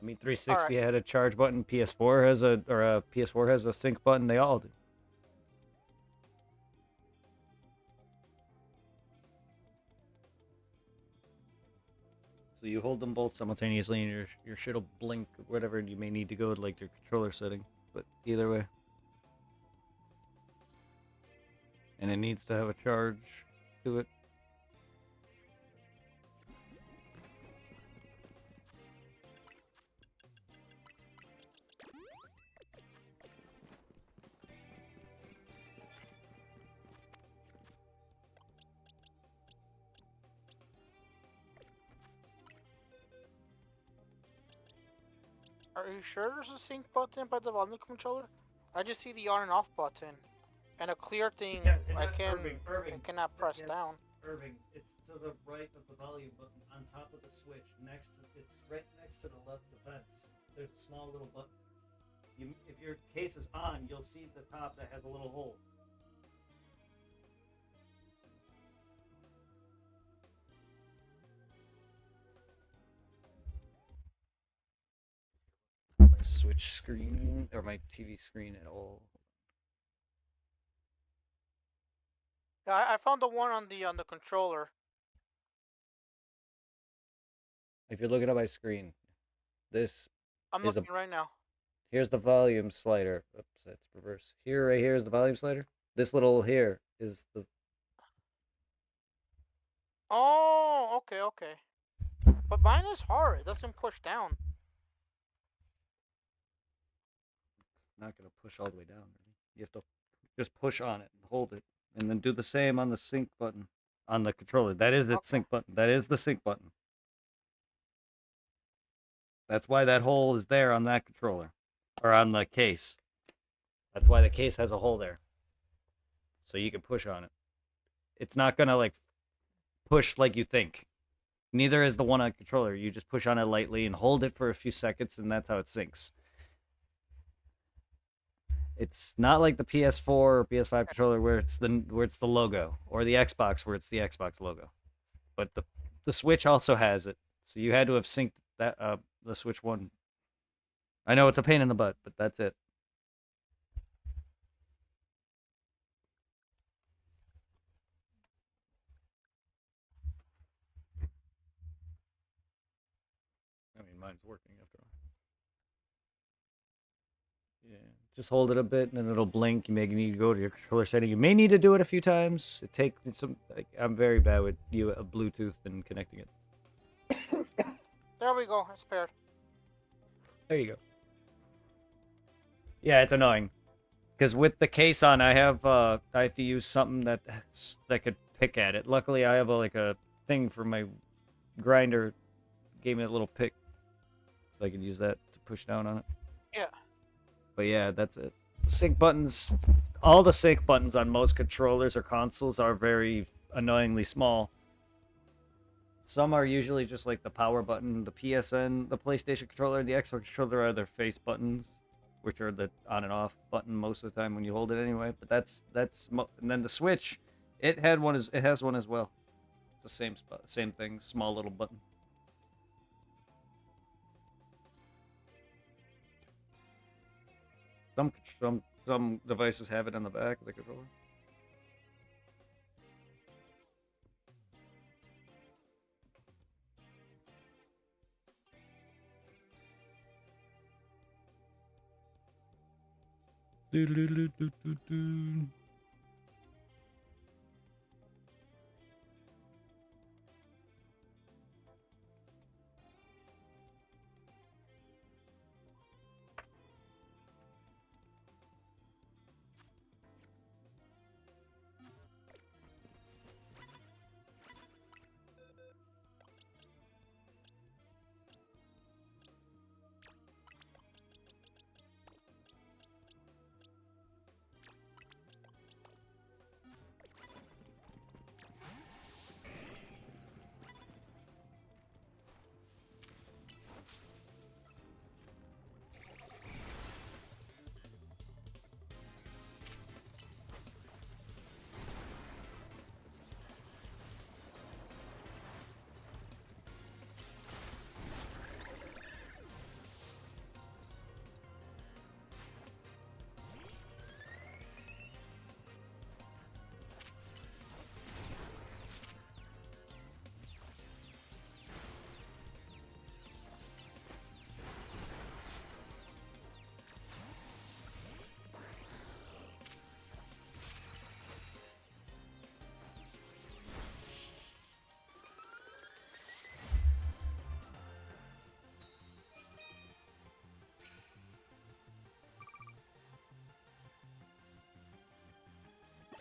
I mean, 360 had a charge button. PS4 has a sync button. They all do. So you hold them both simultaneously, and your shit'll blink, whatever. And you may need to go to like your controller setting, but either way. And it needs to have a charge to it. Are you sure there's a sync button by the volume controller? I just see the on and off button. And a clear thing I cannot press down. Irving, it's to the right of the volume button on top of the Switch. It's right next to the left defense. There's a small little button. If your case is on, you'll see the top that has a little hole. My Switch screen or my TV screen at all. Yeah, I found the one on the controller. If you're looking at my screen, this I'm is looking right now. here's the volume slider. Oops, that's reverse. Here, right here is the volume slider. This little here is the. Oh, okay. But mine is hard. It doesn't push down. It's not gonna push all the way down. You have to just push on it and hold it, and then do the same on the sync button on the controller. That is its sync button. That is the sync button. That's why that hole is there on that controller, or on the case. That's why the case has a hole there, so you can push on it. It's not gonna like push like you think. Neither is the one on controller. You just push on it lightly and hold it for a few seconds, and that's how it syncs. It's not like the PS4 or PS5 controller where it's the logo, or the Xbox where it's the Xbox logo. But the Switch also has it, so you had to have synced that the Switch 1 I know it's a pain in the butt, but that's it. I mean, mine's working after all. Yeah, just hold it a bit, and then it'll blink. You may need to go to your controller setting. You may need to do it a few times. It takes some. Like, I'm very bad with Bluetooth and connecting it. There we go. It's paired. There you go. Yeah, it's annoying, because with the case on, I have to use something that could pick at it. Luckily, I have like a thing for my grinder. Gave me a little pick, so I can use that to push down on it. Yeah. But yeah, that's it. Sync buttons, all the sync buttons on most controllers or consoles are very annoyingly small. Some are usually just like the power button, the PSN, the PlayStation controller, and the Xbox controller are their face buttons, which are the on and off button most of the time when you hold it anyway. But and then the Switch, it has one as well. It's the same thing, small little button. Some devices have it on the back of the controller.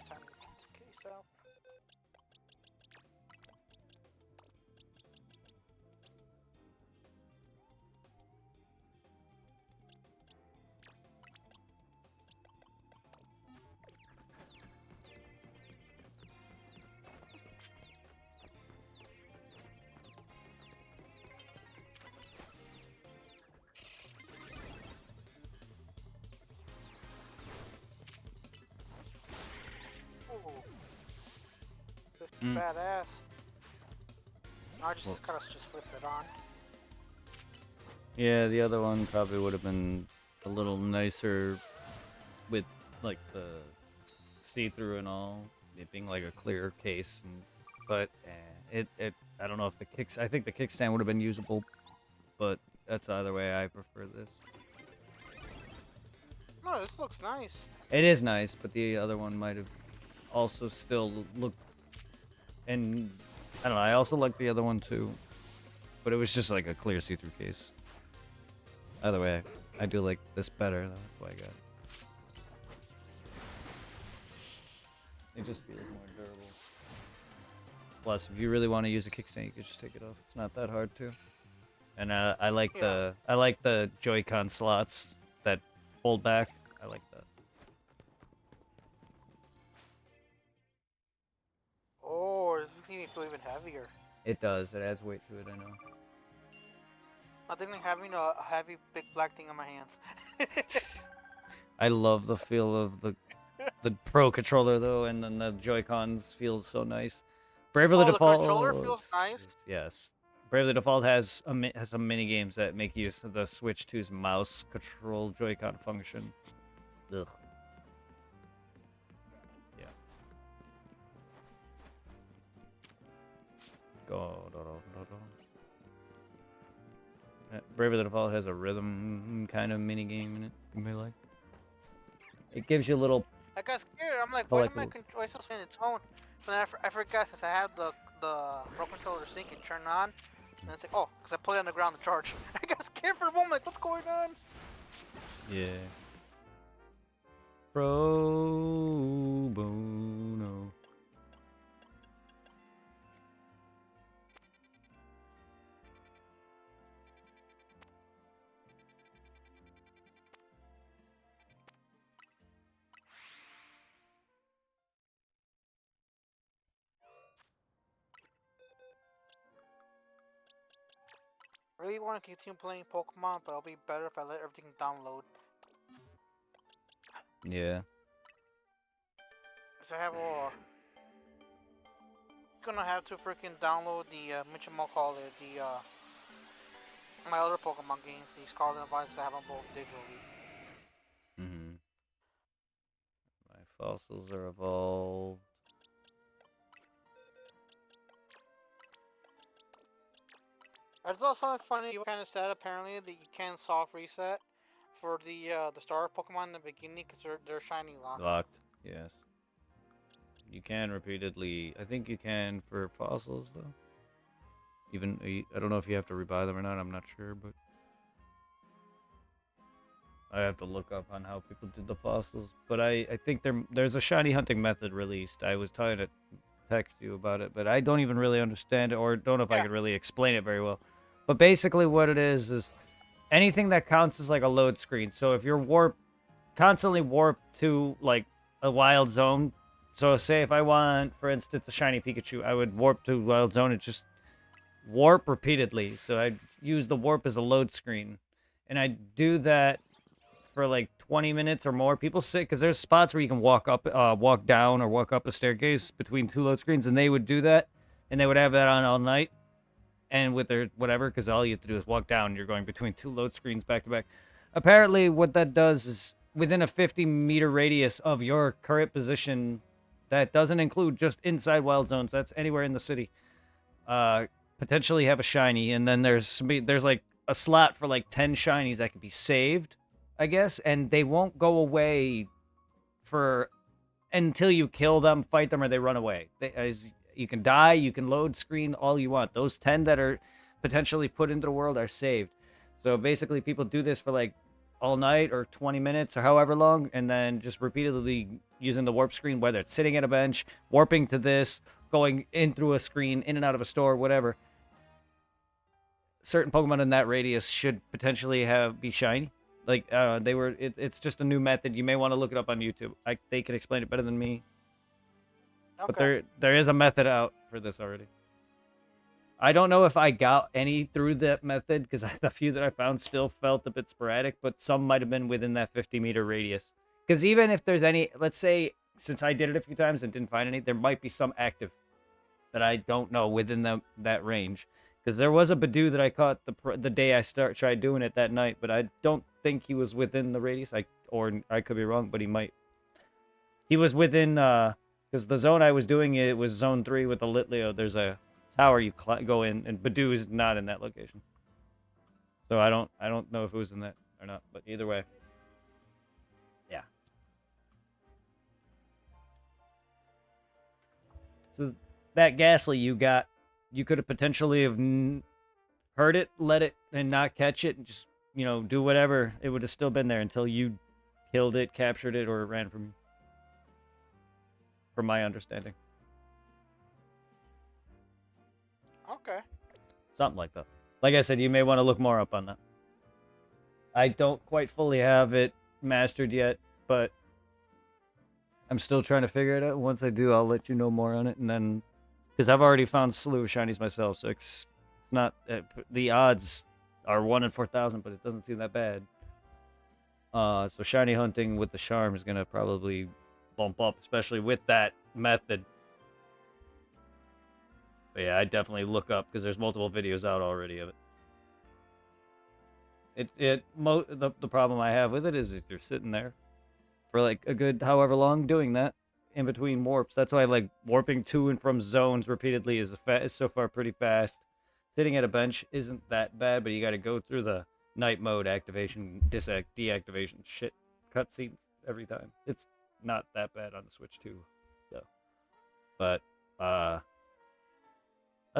Time to get the case out. Ooh. This is badass. I just Well- kind of just flip it on. Yeah, the other one probably would have been a little nicer with like the see-through and all, it being like a clear case. But I don't know if I think the kickstand would have been usable, but that's either way. I prefer this. No, this looks nice. It is nice, but the other one might have also still looked. And I don't know. I also like the other one too, but it was just like a clear see-through case. Either way, I do like this better. That's why I got it. It just feels more durable. Plus, if you really want to use a kickstand, you can just take it off. It's not that hard too. And I like the Joy-Con slots that fold back. I like that. Oh, this makes me feel even heavier. It does. It adds weight to it. I know. Nothing like having a heavy big black thing on my hands. I love the feel of the Pro controller though, and then the Joy-Cons feels so nice. Bravely Oh, the Default. controller feels nice? Yes. Bravely Default has has some mini games that make use of the Switch 2's mouse control Joy-Con function. Ugh. Yeah. Go. Bravely Default has a rhythm kind of mini game in it. You may like. It gives you a little. I got scared. I'm like, why did my Collectibles. controller still in its own? But then I forgot since I had the Pro Controller sync and turned on. And it's like, oh, because I put it on the ground to charge. I got scared for a moment. Like, what's going on? Yeah. Pro bono. Really want to continue playing Pokemon, but it'll be better if I let everything download. Yeah. Cause I have gonna have to freaking download the call it the my other Pokemon games, the Scarlet and Violet, 'cause I have them both digitally. Mm-hmm. My fossils are evolved. It's also funny. You kind of said apparently that you can soft reset for the star Pokemon in the beginning because they're shiny locked. Locked. Yes. You can repeatedly. I think you can for fossils though. Even I don't know if you have to rebuy them or not. I'm not sure, but I have to look up on how people did the fossils. But I think there's a shiny hunting method released. I was trying to text you about it, but I don't even really understand it, or don't know if I Yeah. could really explain it very well. But basically, what it is anything that counts as like a load screen. So if you're constantly warped to like a wild zone. So say if I want, for instance, a shiny Pikachu, I would warp to wild zone and just warp repeatedly. So I use the warp as a load screen, and I do that for like 20 minutes or more. People sit because there's spots where you can walk up, walk down, or walk up a staircase between two load screens, and they would do that, and they would have that on all night, and with their whatever, because all you have to do is walk down. You're going between two load screens back to back. Apparently, what that does is within a 50-meter radius of your current position, that doesn't include just inside wild zones. That's anywhere in the city. Potentially have a shiny, and then there's like a slot for like 10 shinies that can be saved, I guess, and they won't go away for until you kill them, fight them, or they run away. You can die, you can load screen all you want. Those 10 that are potentially put into the world are saved. So basically, people do this for like all night or 20 minutes or however long, and then just repeatedly using the warp screen, whether it's sitting at a bench, warping to this, going in through a screen, in and out of a store, whatever. Certain Pokemon in that radius should potentially be shiny. Like it's just a new method. You may want to look it up on YouTube. They can explain it better than me. Okay. But there is a method out for this already. I don't know if I got any through that method because the few that I found still felt a bit sporadic, but some might have been within that 50-meter radius. Because even if there's any, let's say, since I did it a few times and didn't find any, there might be some active that I don't know within that range. Because there was a Badoo that I caught the day I tried doing it that night, but I don't think he was within the radius. I could be wrong, but he might. He was within, because the zone I was doing it was zone 3 with the Litleo. There's a tower you go in, and Badoo is not in that location. So I don't know if it was in that or not, but either way. Yeah. So that Ghastly you got, you could have potentially have heard it, let it, and not catch it, and just, do whatever. It would have still been there until you killed it, captured it, or it ran from you. From my understanding. Okay. Something like that. Like I said, you may want to look more up on that. I don't quite fully have it mastered yet, but I'm still trying to figure it out. Once I do, I'll let you know more on it, and then because I've already found a slew of shinies myself, so it's not the odds are 1 in 4,000, but it doesn't seem that bad. So shiny hunting with the charm is gonna probably bump up, especially with that method. But yeah, I definitely look up because there's multiple videos out already of it. The problem I have with it is if you're sitting there for like a good however long doing that in between warps. That's why like warping to and from zones repeatedly is so far pretty fast. Sitting at a bench isn't that bad, but you got to go through the night mode activation, deactivation shit cutscene every time. It's not that bad on the Switch too, though. But other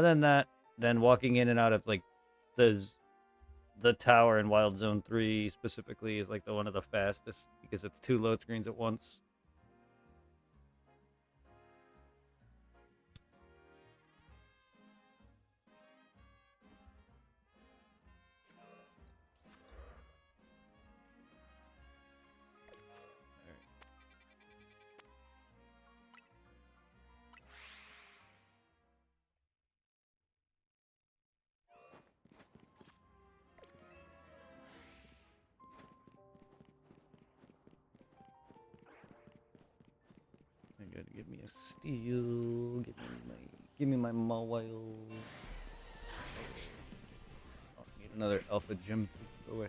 than that, then walking in and out of like the tower in Wild Zone 3 specifically is like the one of the fastest because it's 2 load screens at once. I gotta give me a steel. Give me my mobile. Oh, need another alpha gem. Go away.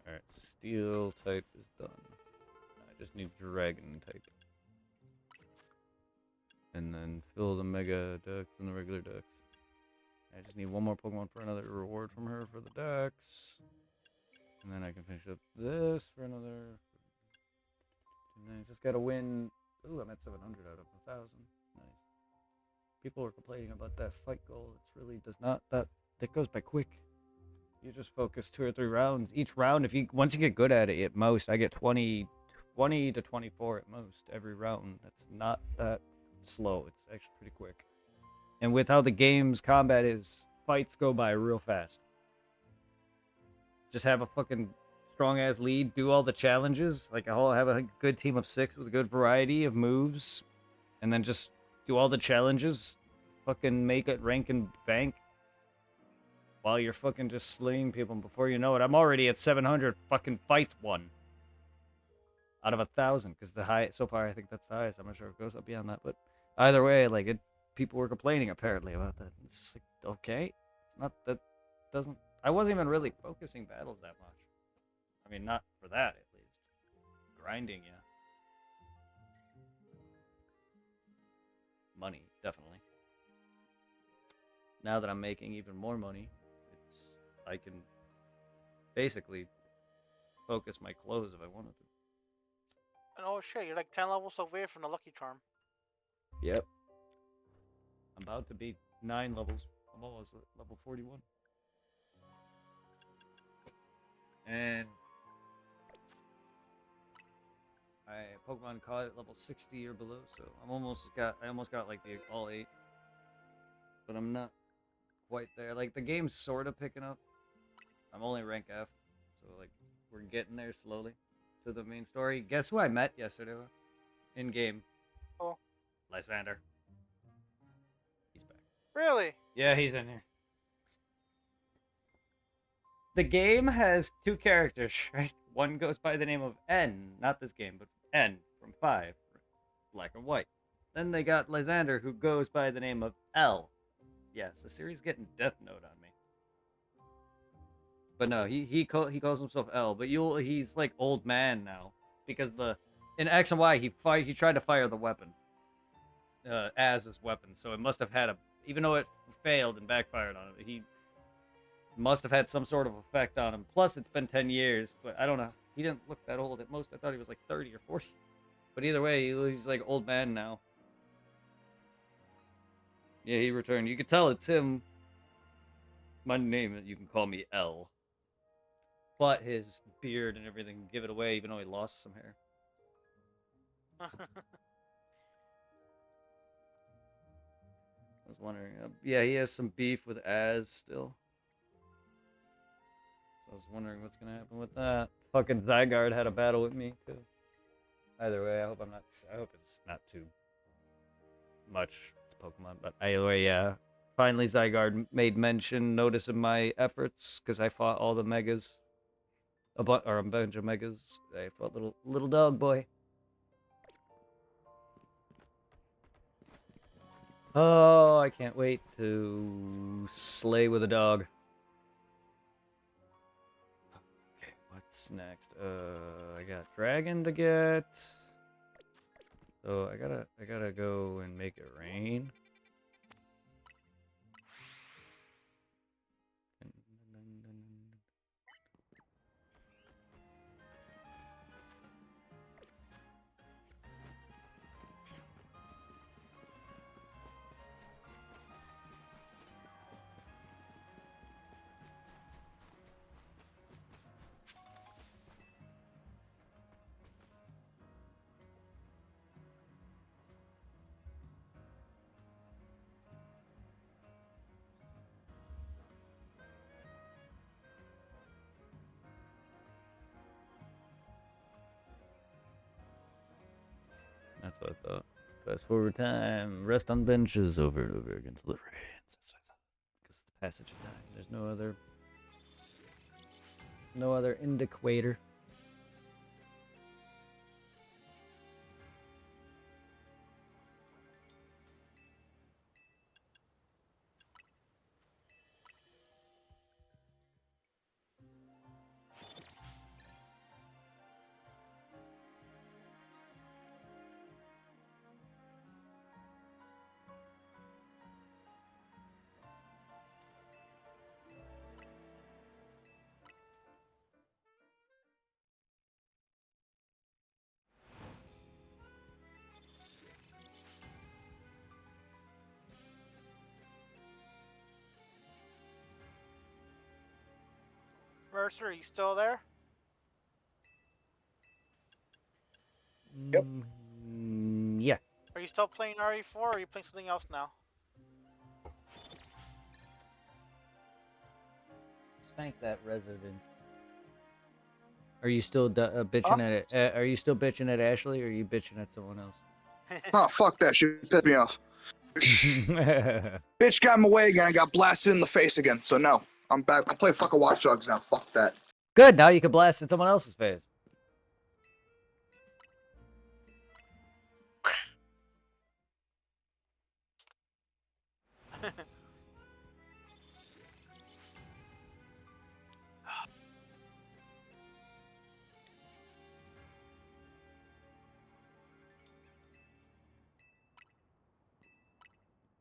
Alright, steel type is done. I just need dragon type. And then fill the mega dex and the regular dex. I just need one more Pokemon for another reward from her for the dex. And then I can finish up this for another. And then I just gotta win. Ooh, I'm at 700 out of 1,000. Nice. People were complaining about that fight goal. It really does not. That goes by quick. You just focus 2 or 3 rounds. Each round, once you get good at it, at most, I get 20 to 24 at most every round. That's not that slow. It's actually pretty quick. And with how the game's combat is, fights go by real fast. Just have a fucking strong ass lead, do all the challenges. Like I'll have a good team of 6 with a good variety of moves, and then just do all the challenges. Fucking make it rank and bank. While you're fucking just slaying people, and before you know it, I'm already at 700 fucking fights won. Out of 1,000, because the high so far I think that's the highest. I'm not sure if it goes up beyond that, but either way, like people were complaining apparently about that. It's just like okay, it's not that doesn't. I wasn't even really focusing battles that much. I mean, not for that at least. Grinding, yeah. Money, definitely. Now that I'm making even more money, I can basically focus my clothes if I wanted to. And oh shit, you're like 10 levels away from the Lucky Charm. Yep. I'm about to be 9 levels. I'm almost at level 41. And Pokemon caught at level 60 or below, so I almost got like the all 8. But I'm not quite there. Like the game's sort of picking up. I'm only rank F, so like we're getting there slowly to the main story. Guess who I met yesterday in game? Oh. Lysander. He's back. Really? Yeah, he's in here. The game has 2 characters, right? One goes by the name of N, not this game, but N from 5, black and white. Then they got Lysander, who goes by the name of L. Yes, the series getting Death Note on me. But no, he calls himself L. But he's like old man now because in X and Y he tried to fire the weapon as his weapon, so it must have had even though it failed and backfired on him, he must have had some sort of effect on him. Plus, it's been 10 years, but I don't know. He didn't look that old. At most, I thought he was like 30 or 40. But either way, he's like old man now. Yeah, he returned. You could tell it's him. My name, you can call me L. But his beard and everything give it away, even though he lost some hair. I was wondering. Yeah, he has some beef with Az still. So I was wondering what's gonna happen with that. Fucking Zygarde had a battle with me too. Either way, I hope it's not too much. It's Pokemon, but either way, yeah. Finally, Zygarde made mention, noticing my efforts because I fought all the megas, or a bunch of megas. I fought little dog boy. Oh, I can't wait to slay with a dog. Okay, what's next? I got dragon to get. So I gotta go and make it rain. That's what I thought. Fast forward time, rest on benches over and over again till it rains. That's what I thought. Because it's the passage of time. There's no other indicator. Mercer, are you still there? Yep. Yeah. Are you still playing RE4 or are you playing something else now? Spank that resident. Are you still bitching at it? Are you still bitching at Ashley, or are you bitching at someone else? Oh, fuck that shit. Pissed me off. Bitch got in my way again. I got blasted in the face again. So no, I'm back. I play fucking Watch Dogs now. Fuck that. Good. Now you can blast in someone else's face.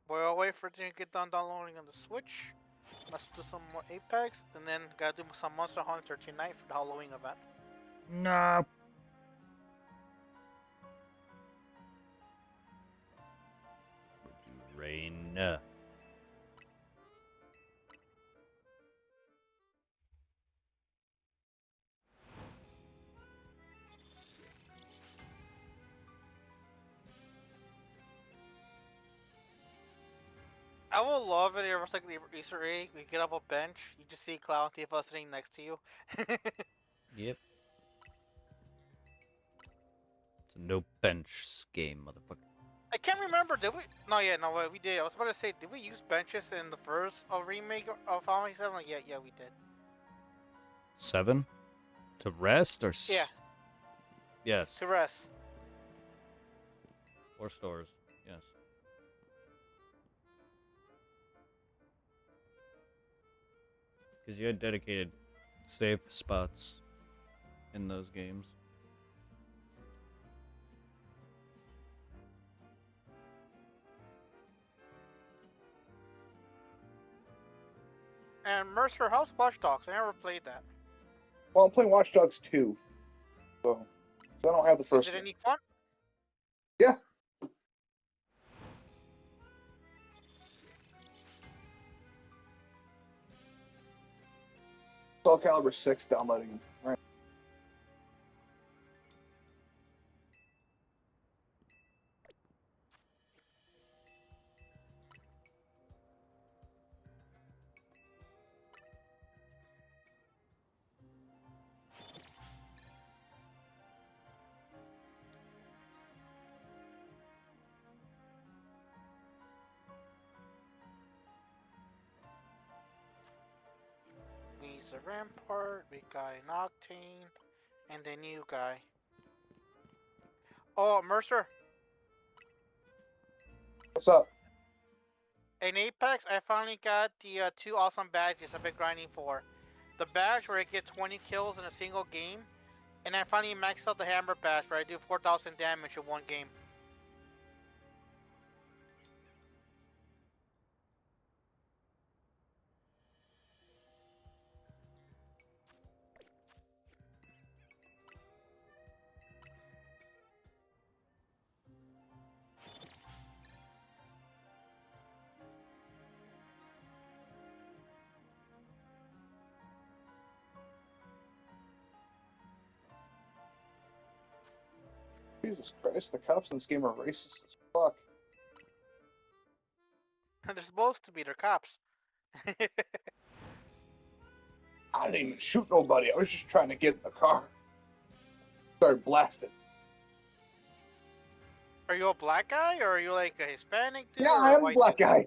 We'll wait for it to get done downloading on the Switch. Let's do some more Apex, and then gotta do some Monster Hunter tonight for the Halloween event. No. Rain. I will love it if it's like the Easter egg. We get up a bench, you just see Cloud and Tifa sitting next to you. Yep. It's a no bench game, motherfucker. I can't remember. Did we? No, yeah, no, we did. I was about to say, did we use benches in the first remake of Final Fantasy 7? Like, yeah, we did. 7? To rest or? Yeah. Yes. To rest. Or stores. Yes. Because you had dedicated safe spots in those games. And Mercer, how's Watch Dogs? I never played that. Well, I'm playing Watch Dogs 2. So I don't have the first Is it game. any fun? Yeah. Soul Calibur 6 downloading. Right. a Rampart, we got an Octane, and the new guy. Oh, Mercer, What's up? in Apex, I finally got the 2 awesome badges I've been grinding for. The badge where I get 20 kills in a single game, and I finally maxed out the hammer badge where I do 4,000 damage in one game. Jesus Christ, the cops in this game are racist as fuck. They're supposed to be, they're cops. I didn't even shoot nobody. I was just trying to get in the car. Started blasting. Are you a black guy, or are you like a Hispanic dude? Yeah, or I am a white black dude? guy.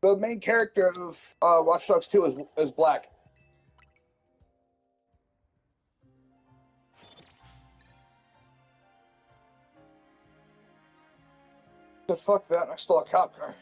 The main character of Watch Dogs 2 is black. So fuck that, I stole a cop car.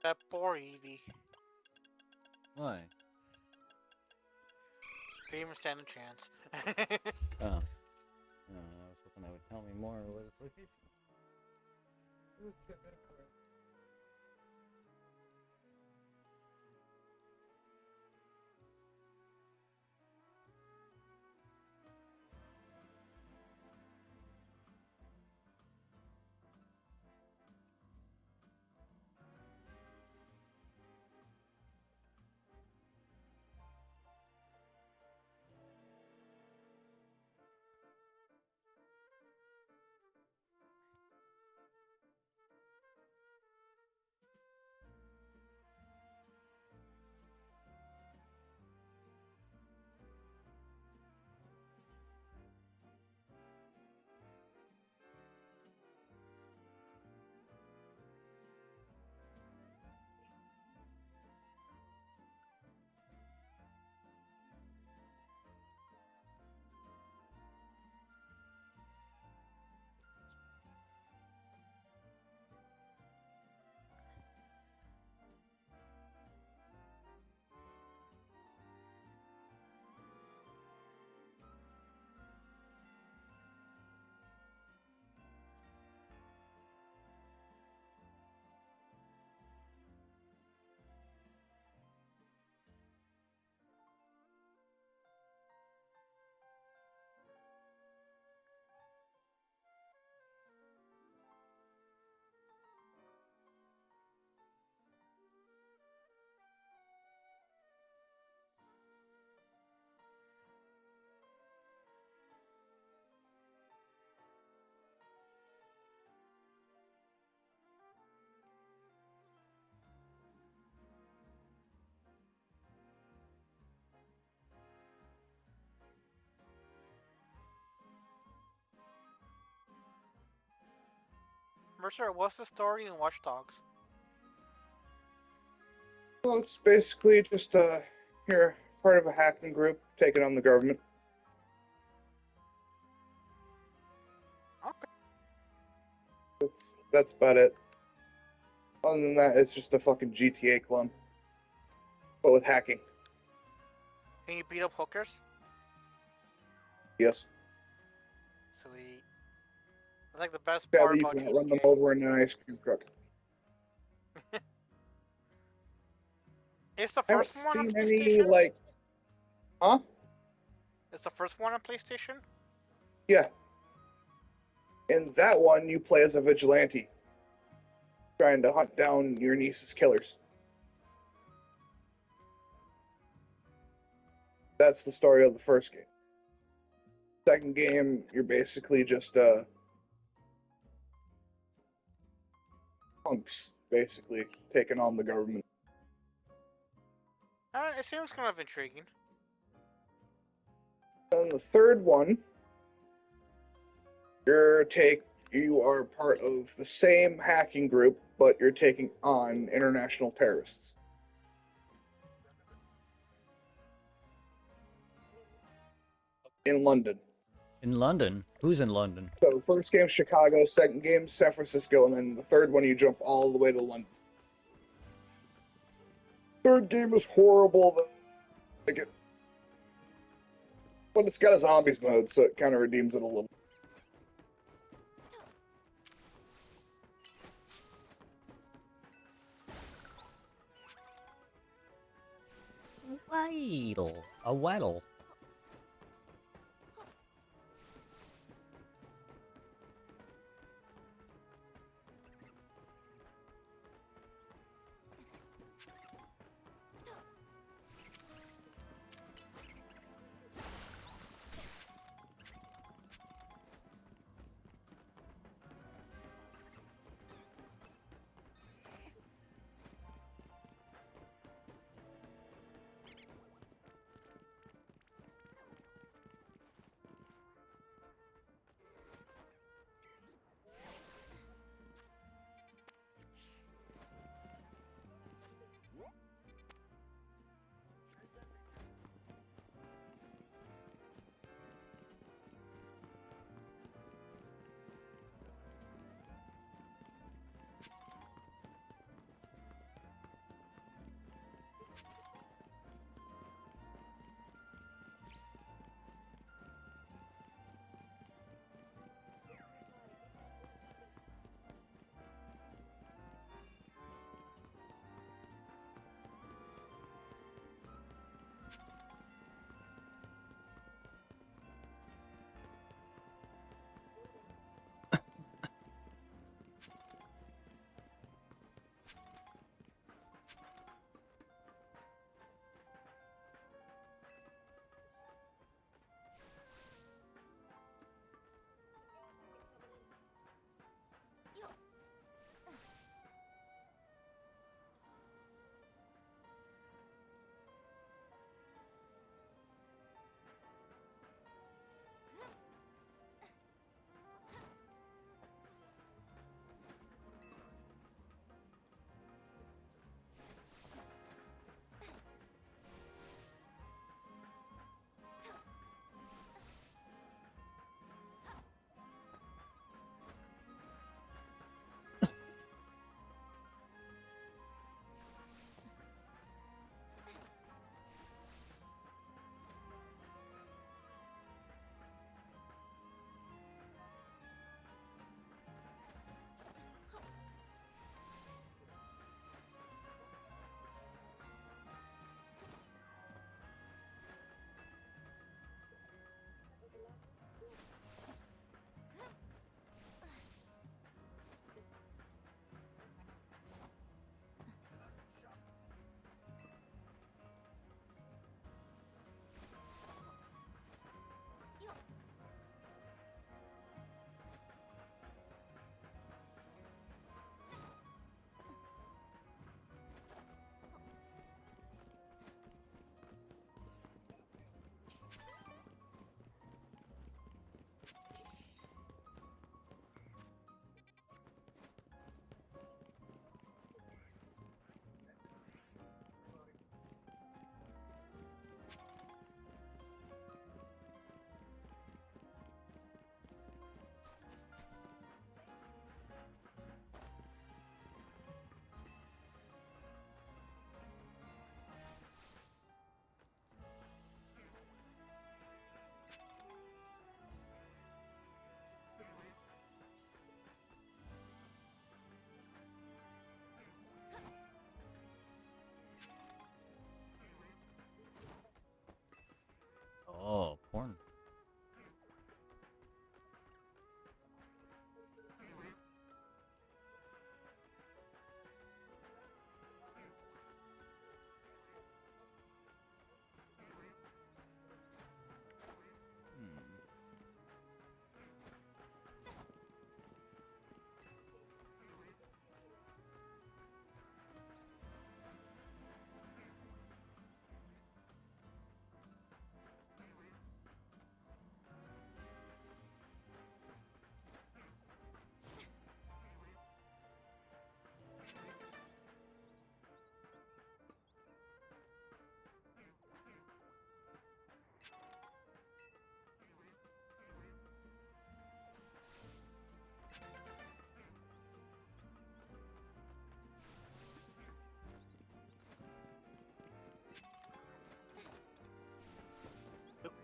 That poor Eevee. Why? Couldn't even stand a chance. Oh. I was hoping that would tell me more what its location. Mercer, what's the story in Watch Dogs? Well, it's basically just you're part of a hacking group taking on the government. Okay. That's about it. Other than that, it's just a fucking GTA clone, but with hacking. Can you beat up hookers? Yes. Sweet. That's like the best Yeah, part you about can run them GTA. over in an ice cream truck. It's the I haven't first one on seen any PlayStation? like, huh? It's the first one on PlayStation? Yeah. In that one, you play as a vigilante, trying to hunt down your niece's killers. That's the story of the first game. Second game, you're basically just punks, basically taking on the government. It seems kind of intriguing. And the third one, you are part of the same hacking group, but you're taking on international terrorists in London. In London? Who's in London? So the first game Chicago, second game San Francisco, and then the third one you jump all the way to London. Third game is horrible though. Like it, but it's got a zombies mode, so it kind of redeems it a little. Weddle. A weddle.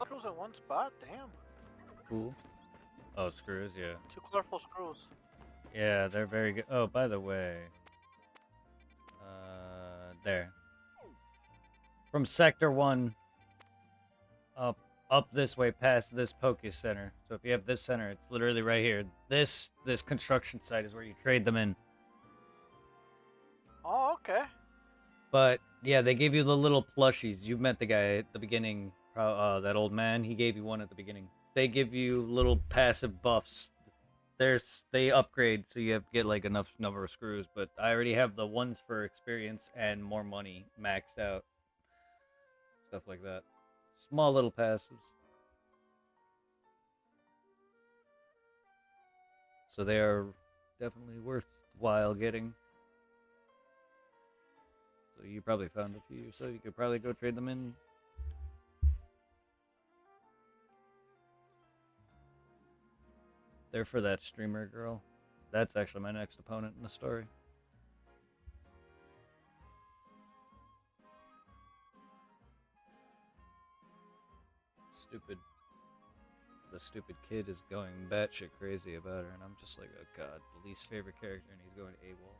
screws in one spot. Damn. Cool. Oh, screws, yeah. 2 colorful screws. Yeah, they're very good. Oh, by the way, there. From Sector 1 up this way past this Poke Center. So if you have this center, it's literally right here. This construction site is where you trade them in. Oh, okay. But yeah, they gave you the little plushies. You met the guy at the beginning, that old man. He gave you one at the beginning. They give you little passive buffs. They upgrade, so you have to get like enough number of screws. But I already have the ones for experience and more money maxed out. Stuff like that. Small little passives. So they are definitely worthwhile getting. So you probably found a few, so you could probably go trade them in. They're for that streamer girl. That's actually my next opponent in the story. The stupid kid is going batshit crazy about her, and I'm just like, oh god, the least favorite character, and he's going AWOL.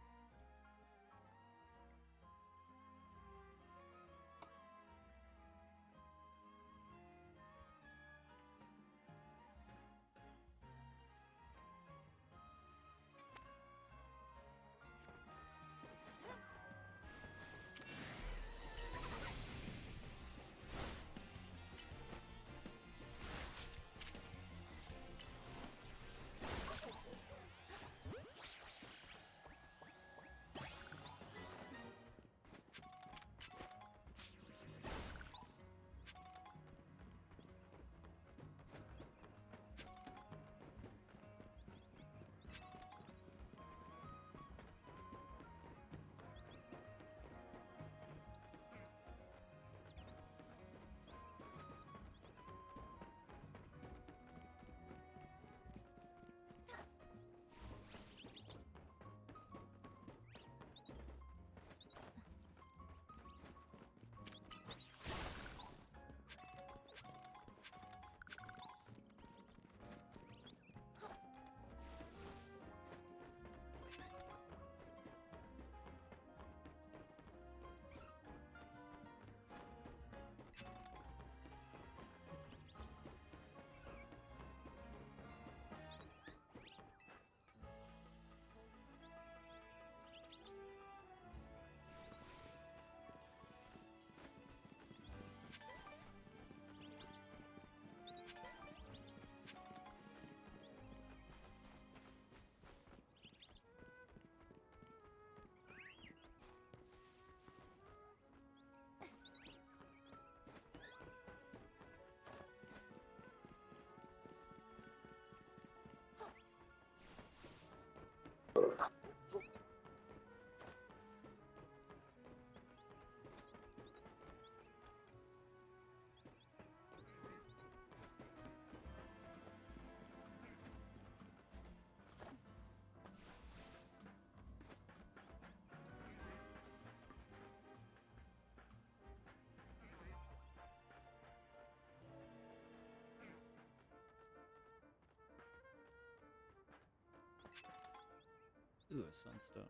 Ooh, a sunstone.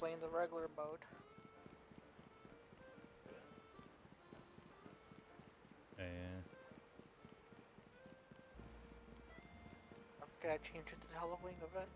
playing the regular mode. Yeah. Okay, I changed it to the Halloween event.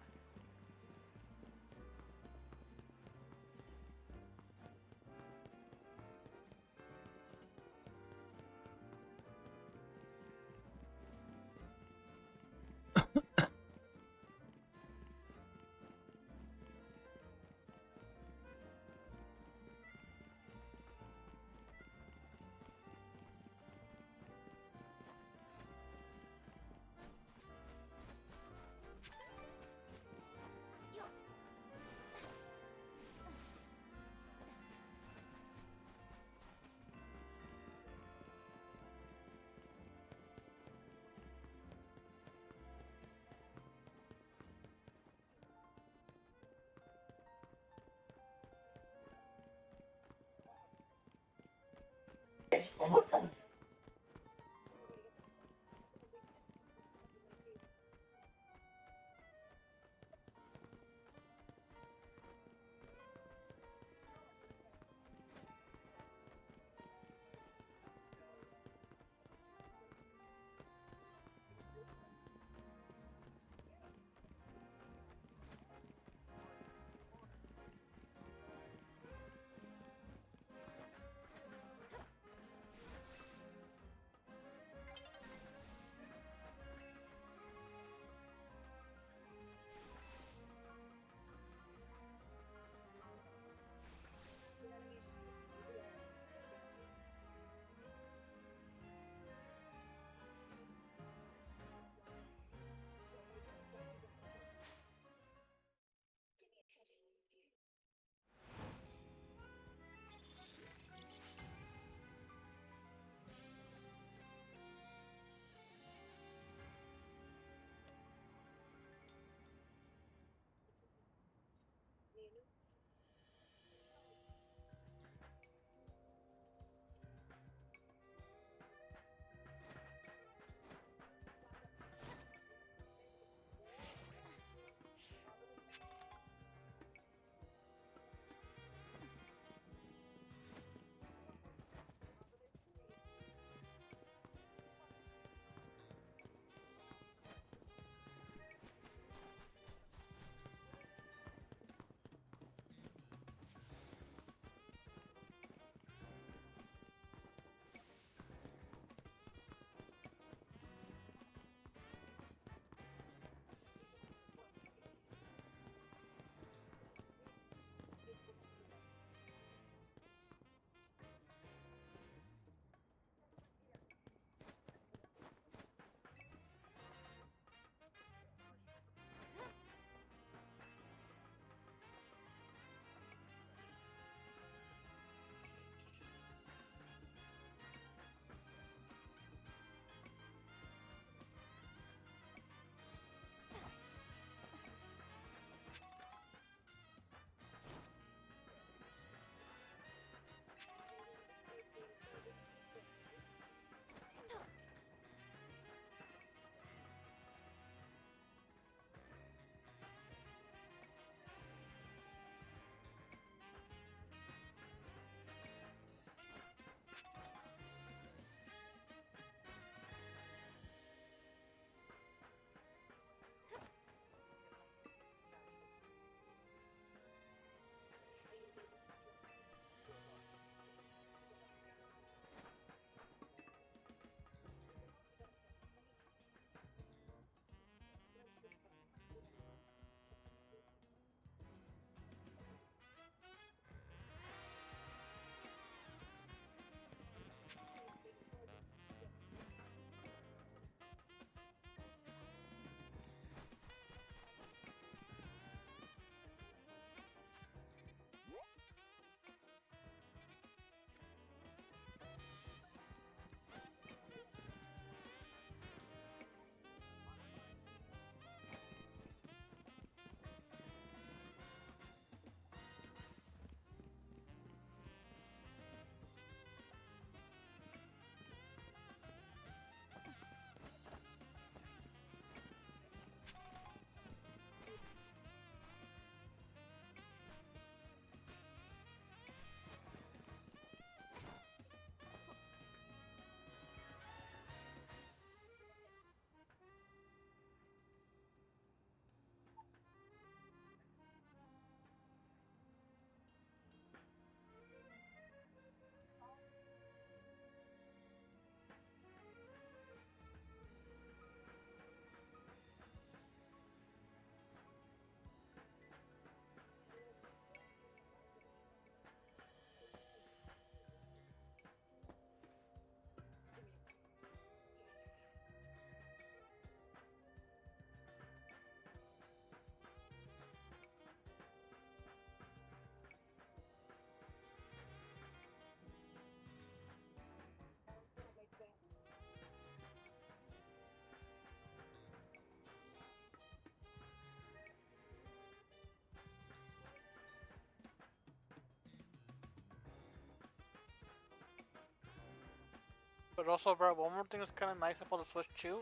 But also, bro, one more thing that's kind of nice about the Switch too,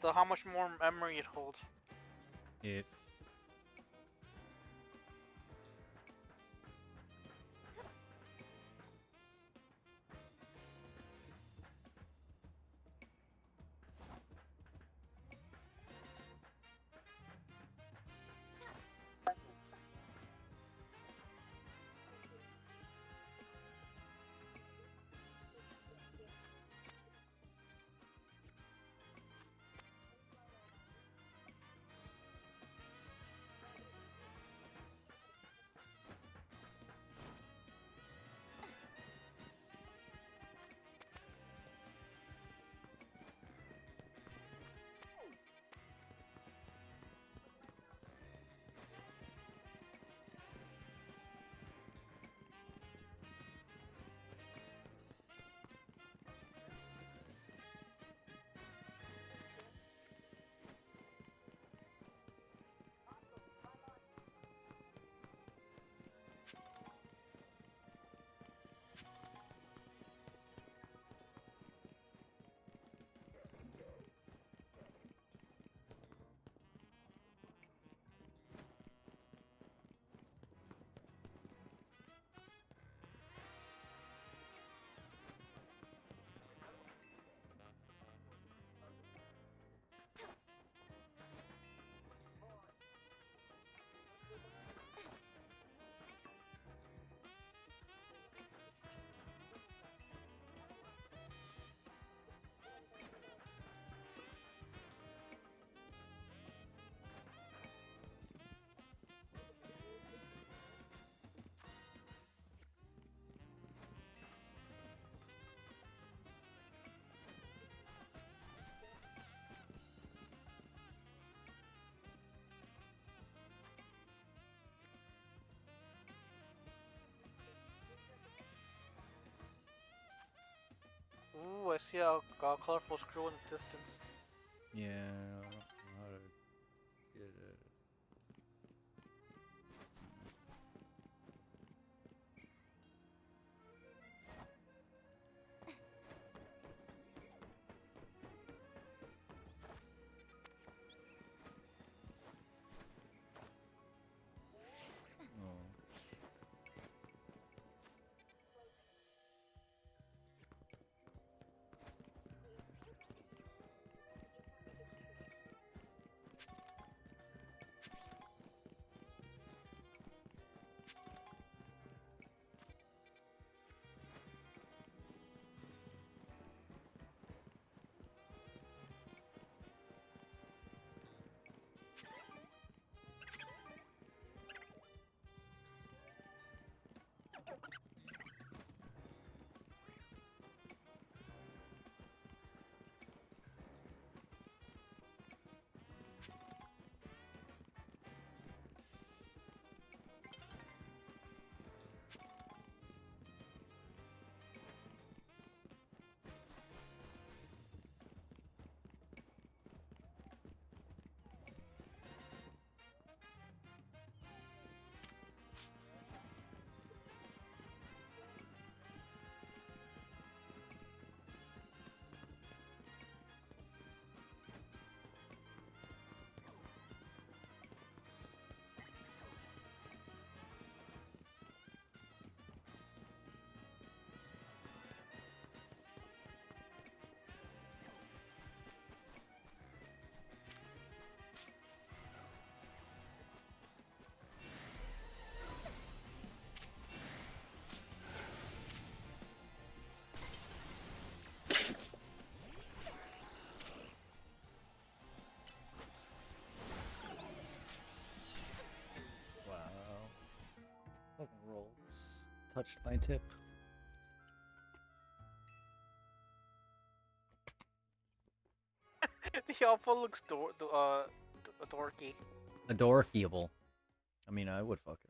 the how much more memory it holds. It. Ooh, I see a colorful screw in the distance. Yeah, I don't know how to get it. Oh. Wow. Fucking rolls. Touched my tip. The alpha looks dorky. Adorable. I mean, I would fuck it.